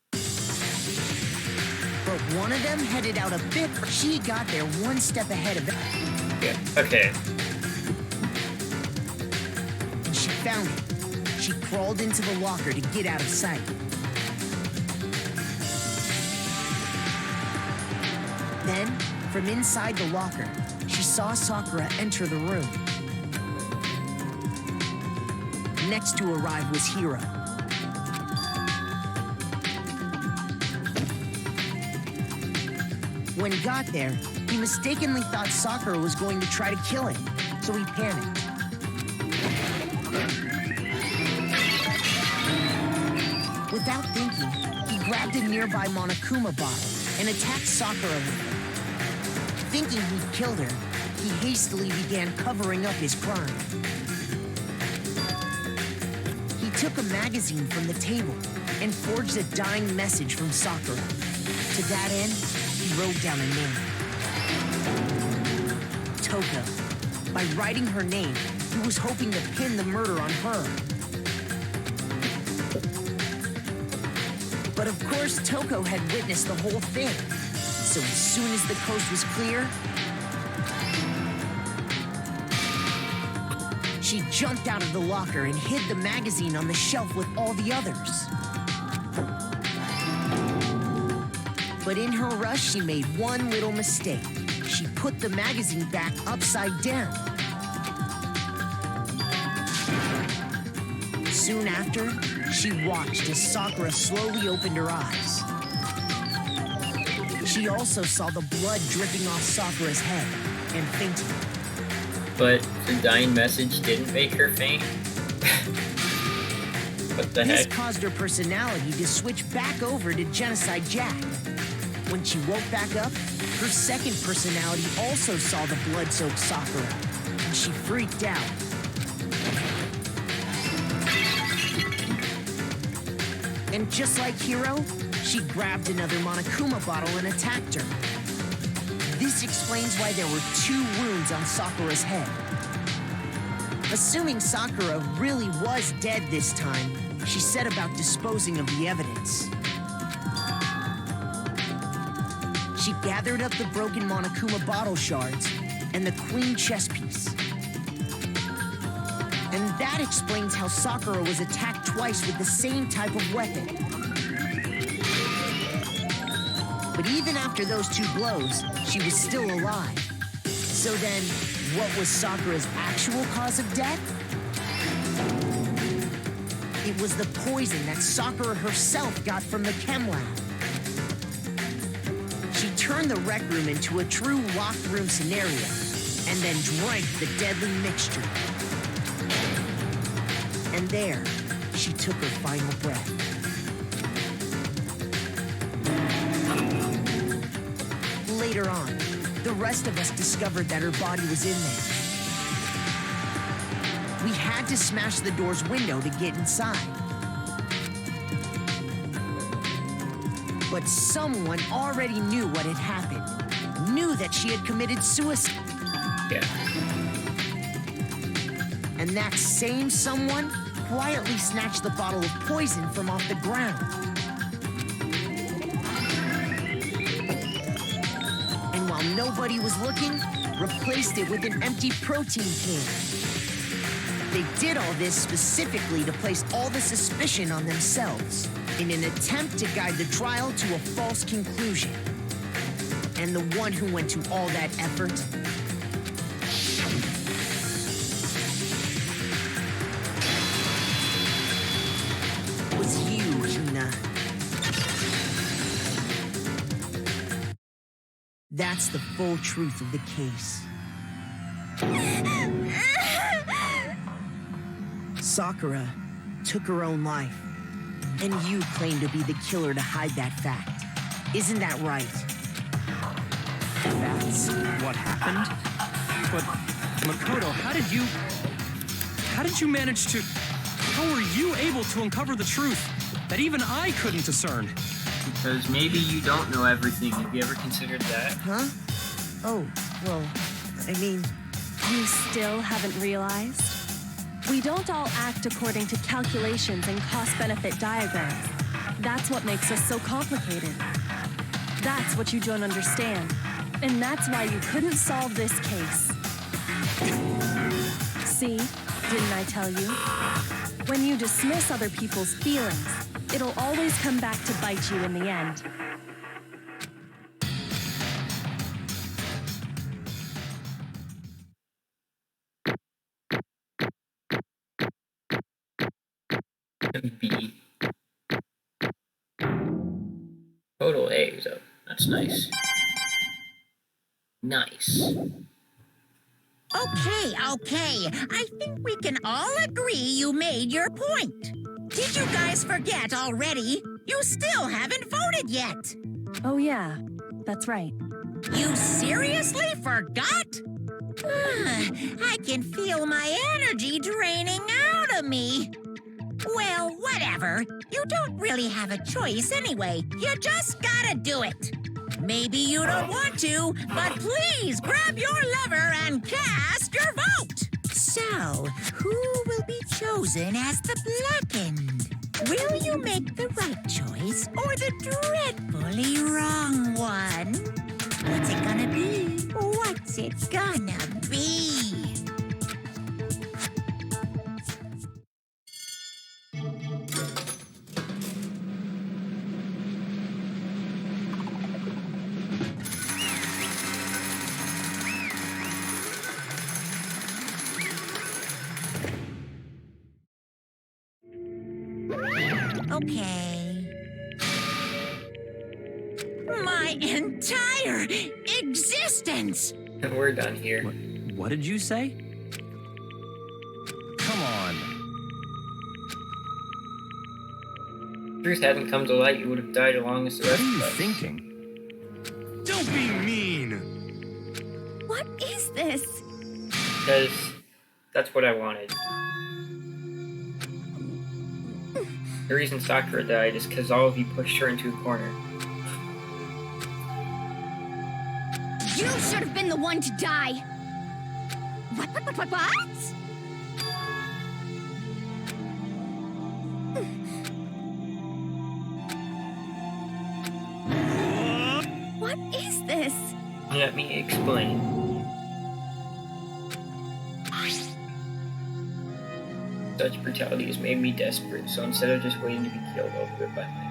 But one of them headed out a bit. She got there one step ahead of them. Yeah. Okay. And she found it. She crawled into the locker to get out of sight. Then, from inside the locker, she saw Sakura enter the room. Next to arrive was Hiro. When he got there, he mistakenly thought Sakura was going to try to kill him, so he panicked. Without thinking, he grabbed a nearby Monokuma bottle and attacked Sakura with it. Thinking he'd killed her, he hastily began covering up his crime. He took a magazine from the table and forged a dying message from Sakura. To that end, he wrote down a name. Toko. By writing her name, he was hoping to pin the murder on her. But of course, Toko had witnessed the whole thing. So as soon as the coast was clear, she jumped out of the locker and hid the magazine on the shelf with all the others. But in her rush, she made one little mistake. She put the magazine back upside down. Soon after, she watched as Sakura slowly opened her eyes. She also saw the blood dripping off Sakura's head and fainted. But the dying message didn't make her faint? What the This heck? caused her personality to switch back over to Genocide Jack. When she woke back up, her second personality also saw the blood-soaked Sakura, and she freaked out. And just like Hiro, she grabbed another Monokuma bottle and attacked her. This explains why there were 2 wounds on Sakura's head. Assuming Sakura really was dead this time, she set about disposing of the evidence. She gathered up the broken Monokuma bottle shards and the queen chess piece. And that explains how Sakura was attacked twice with the same type of weapon. But even after those 2 blows, she was still alive. So then, what was Sakura's actual cause of death? It was the poison that Sakura herself got from the chem lab. She turned the rec room into a true locked room scenario, and then drank the deadly mixture. And there, she took her final breath. Later on, the rest of us discovered that her body was in there. We had to smash the door's window to get inside. But someone already knew what had happened, knew that she had committed suicide. Yeah. And that same someone quietly snatched the bottle of poison from off the ground. And while nobody was looking, replaced it with an empty protein can. They did all this specifically to place all the suspicion on themselves in an attempt to guide the trial to a false conclusion. And the one who went to all that effort was you, Hina. That's the full truth of the case. Sakura took her own life, and you claim to be the killer to hide that fact. Isn't that right? That's what happened? But, Makoto, how did you manage to... How were you able to uncover the truth that even I couldn't discern? Because maybe you don't know everything. Have you ever considered that? Huh? Oh, well, I mean... You still haven't realized? We don't all act according to calculations and cost-benefit diagrams. That's what makes us so complicated. That's what you don't understand. And that's why you couldn't solve this case. See? Didn't I tell you? When you dismiss other people's feelings, it'll always come back to bite you in the end. B. Total A's up. That's nice. Nice. Okay. I think we can all agree you made your point. Did you guys forget already? You still haven't voted yet. Oh yeah, that's right. You seriously forgot? I can feel my energy draining out of me. Well, whatever. You don't really have a choice anyway. You just gotta do it. Maybe you don't want to, but please grab your lever and cast your vote. So, who will be chosen as the blackened? Will you make the right choice or the dreadfully wrong one? What's it gonna be? What's it gonna be? Okay. My entire existence! We're done here. What did you say? Come on. If truth hadn't come to light, you would have died along with the What rest are of you us. thinking? Don't be mean! What is this? Because that's what I wanted. The reason Sakura died is because all of you pushed her into a corner. You should have been the one to die. What? What is this? Let me explain. Such brutality has made me desperate, so instead of just waiting to be killed, I'll do it by my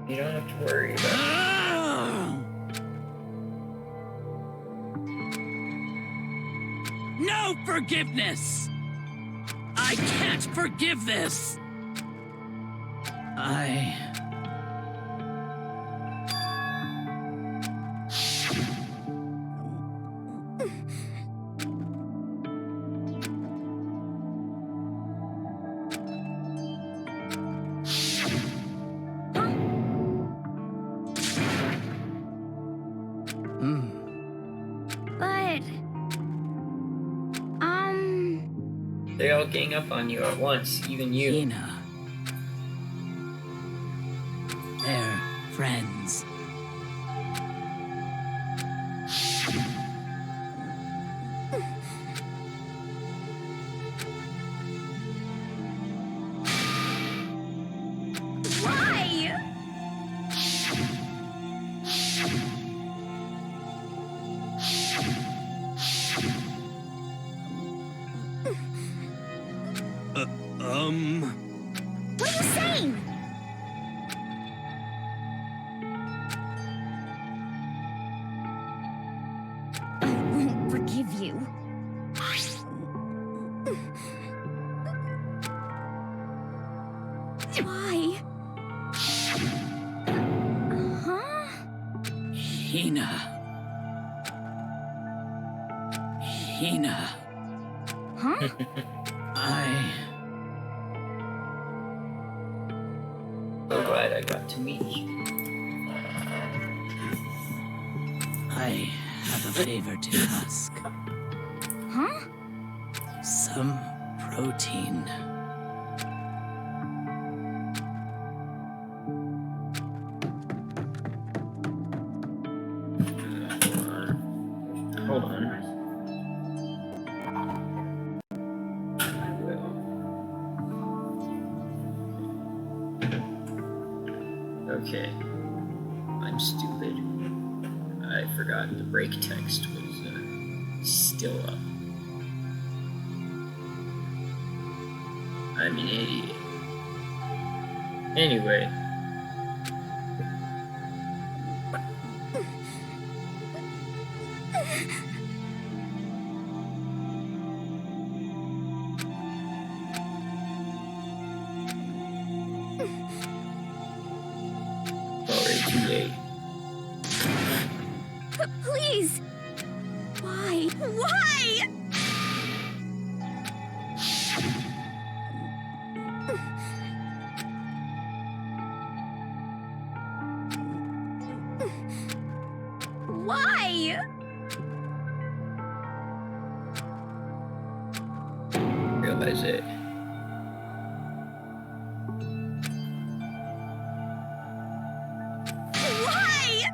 You don't have to worry about it. No forgiveness! I can't forgive this! But... They all gang up on you at once, even you. Hina. They're friends. Why? What are you saying? I won't forgive you. Why? Huh? Hina. Hina. Huh? So glad I got to meet you. I have a favor to ask. Huh? Some protein. Hold on. I will. Okay. I'm stupid. I forgot the break text was still up. I'm an idiot. Anyway. Already too late. Please! Why? Why? Why? Realize it. Why?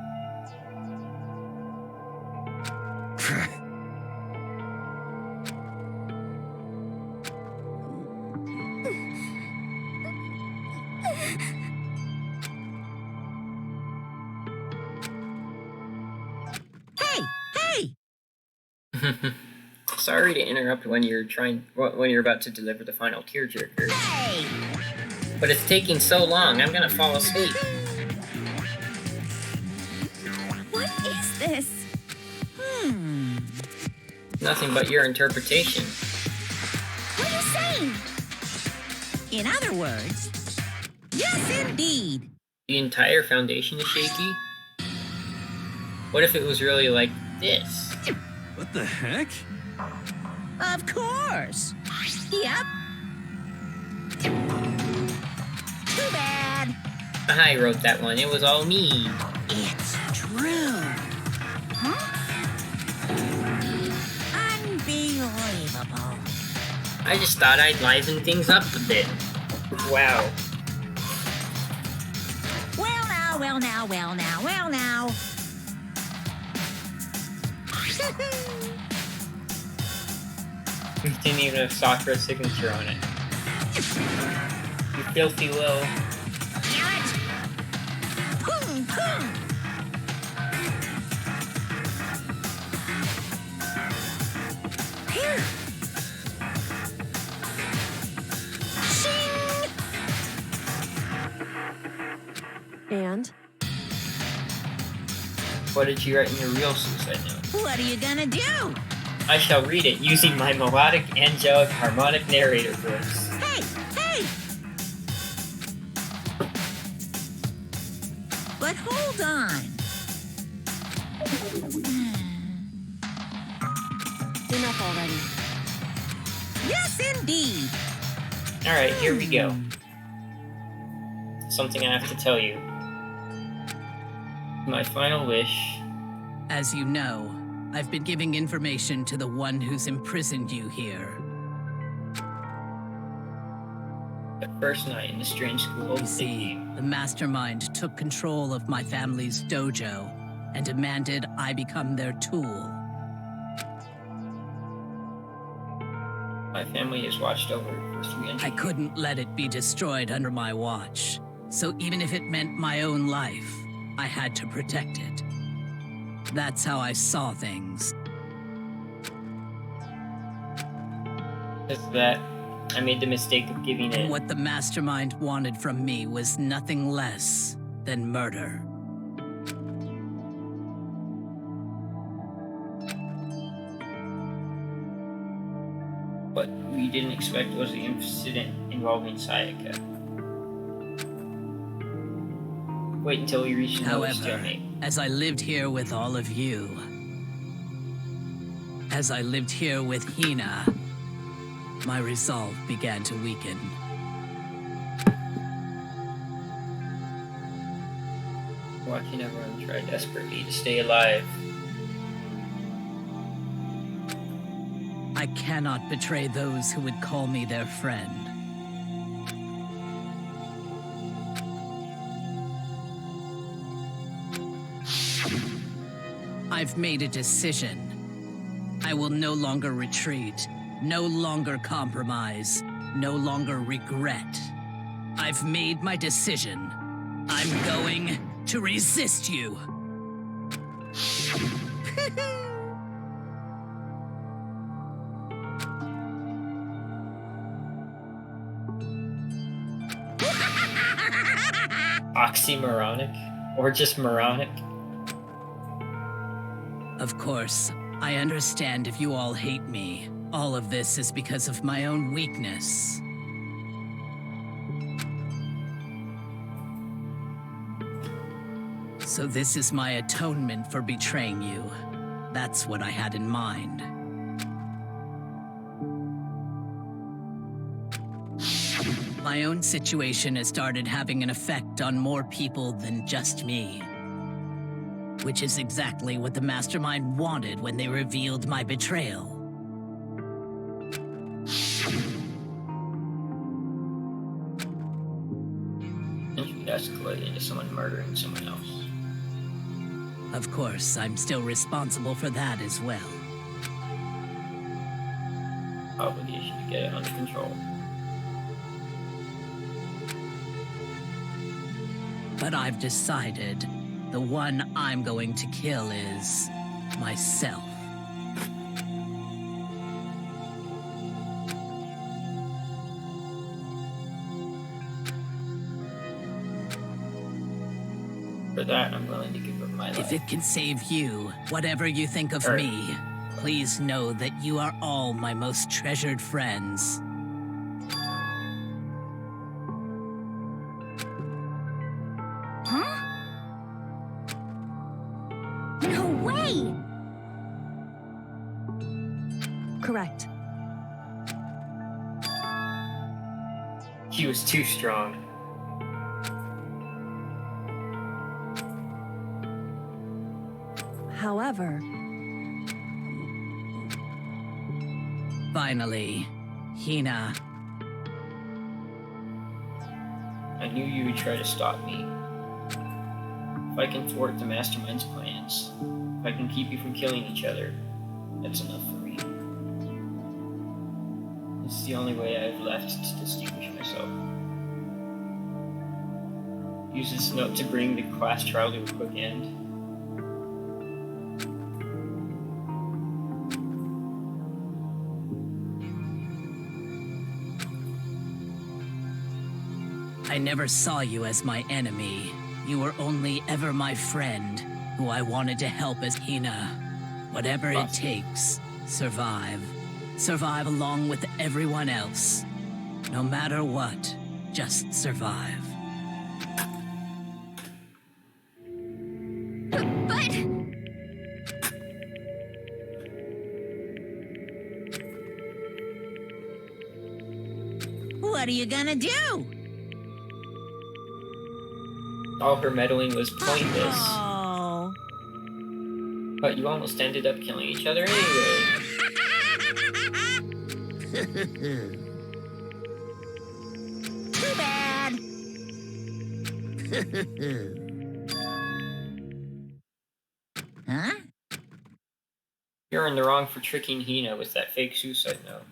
Hey! Sorry to interrupt when you're about to deliver the final tearjerker. Hey! But it's taking so long, I'm gonna fall asleep. What is this? Nothing but your interpretation. What are you saying? In other words, yes, indeed. The entire foundation is shaky? What if it was really like this? What the heck? Of course. Yep. Too bad I wrote that one. It was all me. It's true. Unbelievable. I just thought I'd liven things up a bit. Wow. Well now, well now, well now, well now. We didn't even have Sakura's signature on it. You filthy little... Damn it! Boom, boom. Here. Shing! And? What did you write in your real suicide note? What are you gonna do? I shall read it using my melodic, angelic, harmonic narrator voice. Hey, hey! But hold on. Enough already. Yes, indeed. Alright, here we go. Something I have to tell you. My final wish. As you know, I've been giving information to the one who's imprisoned you here. The first night in the strange school. You see, the mastermind took control of my family's dojo and demanded I become their tool. My family has watched over it for 300 I couldn't let it be destroyed under my watch. So even if it meant my own life, I had to protect it. That's how I saw things. Is that I made the mistake of giving it. What the mastermind wanted from me was nothing less than murder. What we didn't expect was the incident involving Sayaka. Wait until we reach another However, stalemate. as I lived here with all of you, as I lived here with Hina, my resolve began to weaken. Watching everyone try desperately to stay alive. I cannot betray those who would call me their friend. I've made a decision. I will no longer retreat, no longer compromise, no longer regret. I've made my decision. I'm going to resist you. Oxymoronic? Or just moronic? Of course, I understand if you all hate me. All of this is because of my own weakness. So this is my atonement for betraying you. That's what I had in mind. My own situation has started having an effect on more people than just me. Which is exactly what the Mastermind wanted when they revealed my betrayal. And you escalated into someone murdering someone else. Of course, I'm still responsible for that as well. Obligation to get it under control. But I've decided the one I'm going to kill is myself. For that, I'm willing to give up my life. If it can save you, whatever you think of me, please know that you are all my most treasured friends. No way! Correct. He was too strong. However, Finally, Hina. I knew you would try to stop me. If I can thwart the Mastermind's plans, if I can keep you from killing each other, that's enough for me. It's the only way I have left to distinguish myself. Use this note to bring the class trial to a quick end. I never saw you as my enemy. You were only ever my friend, who I wanted to help as Hina. Whatever it takes, survive. Survive along with everyone else. No matter what, just survive. But... What are you gonna do? All her meddling was pointless, Oh. but you almost ended up killing each other anyway. Too bad. Huh? You're in the wrong for tricking Hina with that fake suicide note.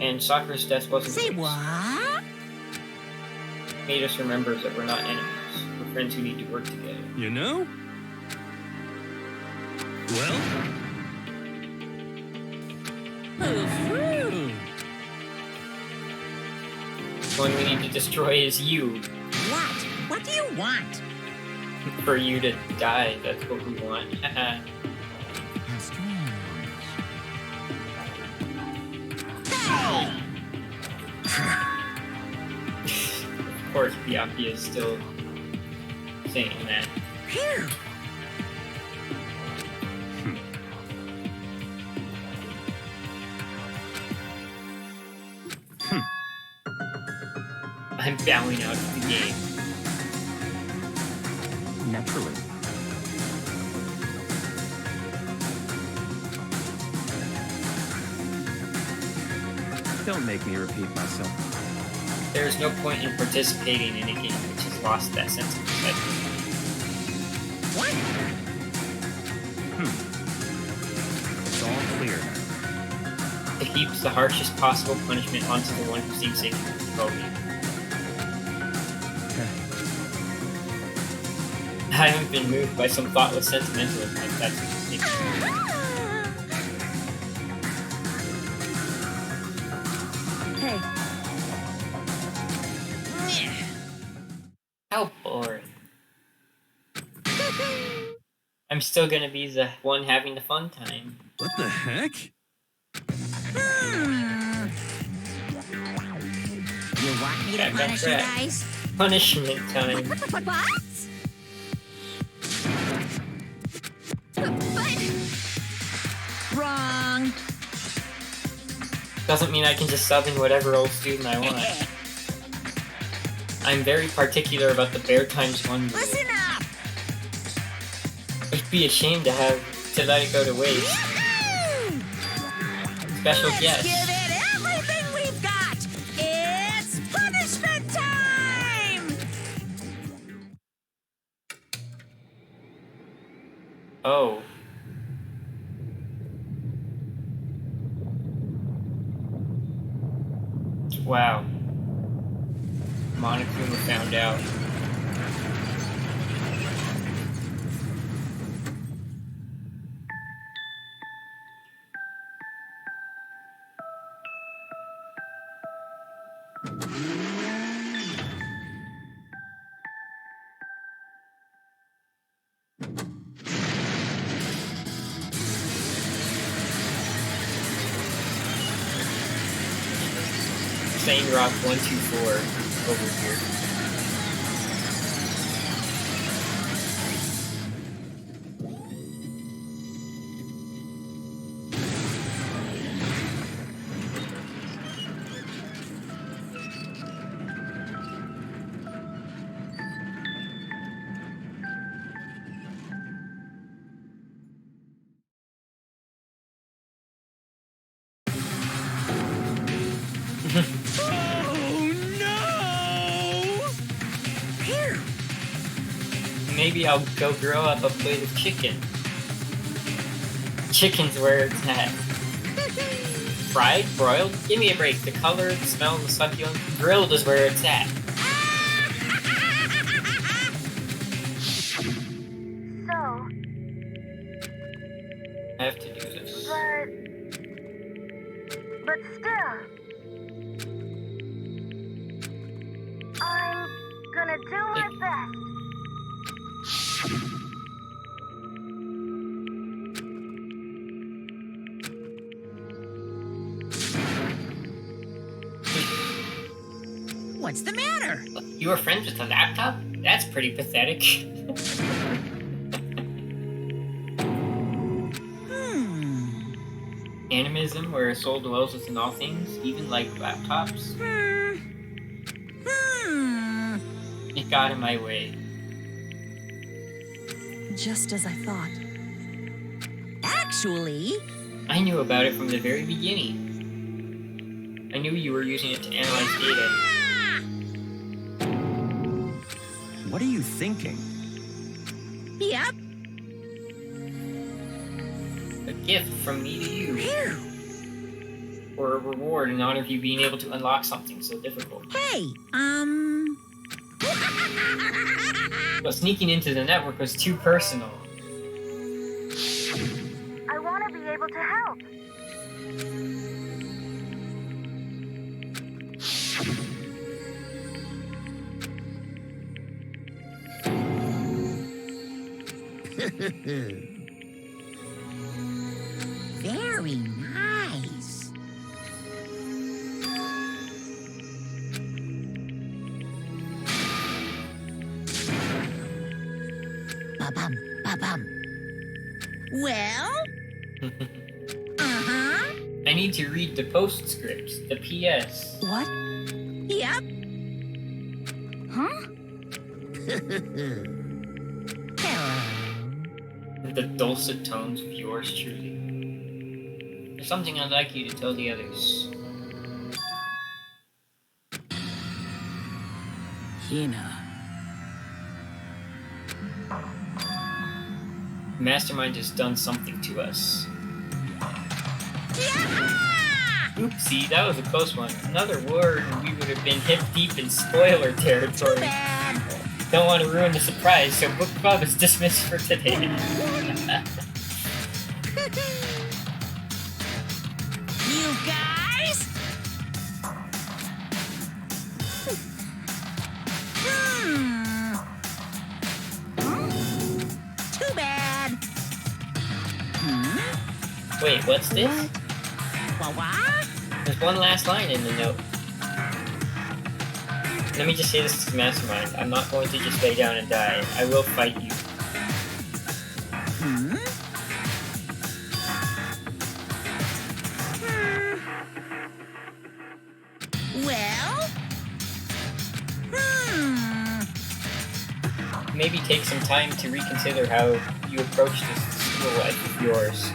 And Sakura's death wasn't Say waste. what? Made us remember that we're not enemies. We're friends who need to work together. You know? Well, Ooh. The one we need to destroy is you. What? What do you want? For you to die, that's what we want. How strange. Of course, Byakuya is still saying that. Phew. I'm bowing out of the game. Naturally. Don't make me repeat myself. There is no point in participating in a game which has lost that sense of excitement. What? It's all clear now. It heaps the harshest possible punishment onto the one who seems they can control me. I haven't been moved by some thoughtless sentimentalism like that since the hey, How boring. I'm still gonna be the one having the fun time. what the heck? You want me to Back on punish you track. guys? Punishment time. What? But... Wrong. Doesn't mean I can just sub in whatever old student I want. I'm very particular about the bear times one rule. Listen up. It'd be a shame to let it go to waste. Yahoo! Special Let's guest. give it everything we've got. It's punishment time. Oh. Wow. Monokuma found out. Sane Rock 124 over here. maybe I'll go grow up a plate of chicken. Chicken's where it's at. Fried? Broiled? Give me a break. The color, the smell, the succulent. Grilled is where it's at. So, I have to do this. but still, I'm gonna do my best. What's the matter? You were friends with a laptop? That's pretty pathetic. Animism, where a soul dwells within all things, even like laptops. It got in my way. Just as I thought. Actually, I knew about it from the very beginning. I knew you were using it to analyze data. What are you thinking? yep. A gift from me to you. Phew. Or a reward in honor of you being able to unlock something so difficult. Hey, But sneaking into the network was too personal. I want to be able to help. Very nice. Ba-bum, ba-bum. Well? Uh-huh. I need to read the postscript, the PS. What? Yep. Huh? Hello. The dulcet tones of yours truly. There's something I'd like you to tell the others. Hina. Mastermind has done something to us. Yeah! Oopsie, that was a close one. Another word and we would have been hip deep in spoiler territory. Bad. Don't want to ruin the surprise, so Book Club is dismissed for today. You guys? Too bad. Wait, what's this? What? There's one last line in the note. Let me just say this to Mastermind. I'm not going to just lay down and die. I will fight you. Well? Maybe take some time to reconsider how you approach this school life of yours.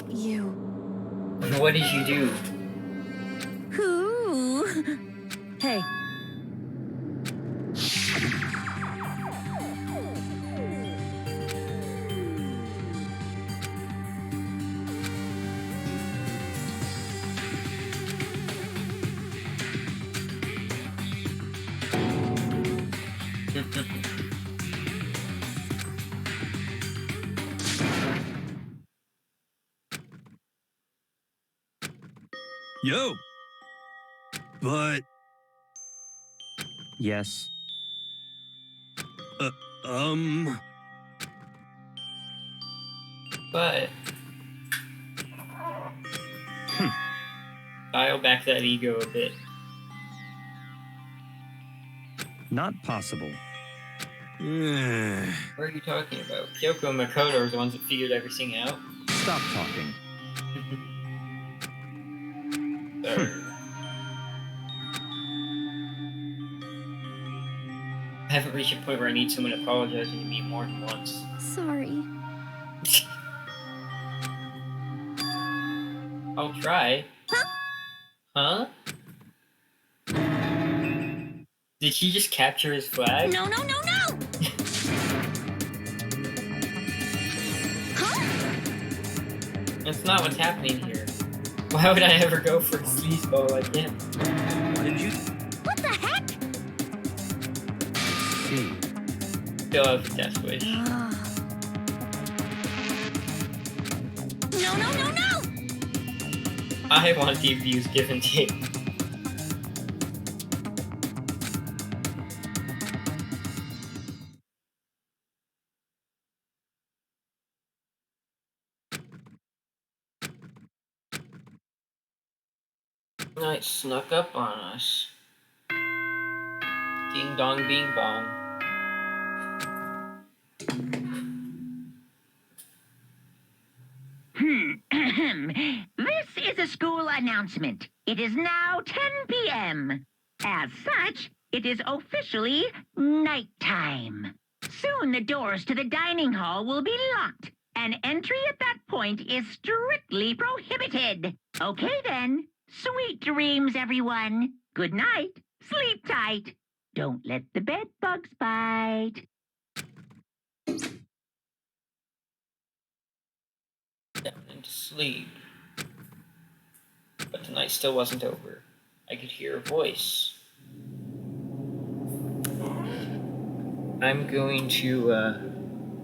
You. What did you do? Who? Hey. Yo! But, Yes. But... dial back that ego a bit. Not possible. What are you talking about? Kyoko and Makoto are the ones that figured everything out. Stop talking. Sorry. haven't reached a point where I need someone apologizing to me more than once. Sorry. I'll try. Huh? Did he just capture his flag? No, no, no, no! Huh? That's not what's happening here. Why would I ever go for a sleazeball like him? What did you What the heck? see? Still have a death wish. No, no, no, no! I want the abuse give and take. Night snuck up on us. Ding dong bing bong. This is a school announcement. It is now 10 p.m. As such, it is officially nighttime. Soon the doors to the dining hall will be locked, and entry at that point is strictly prohibited. Okay then. Sweet dreams, everyone. Good night. Sleep tight. Don't let the bed bugs bite. Down into sleep. But the night still wasn't over. I could hear a voice. I'm going to,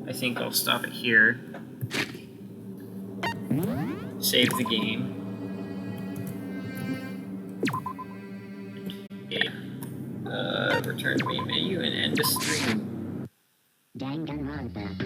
I think I'll stop it here. Save the game. Okay. Return to main menu and end the stream.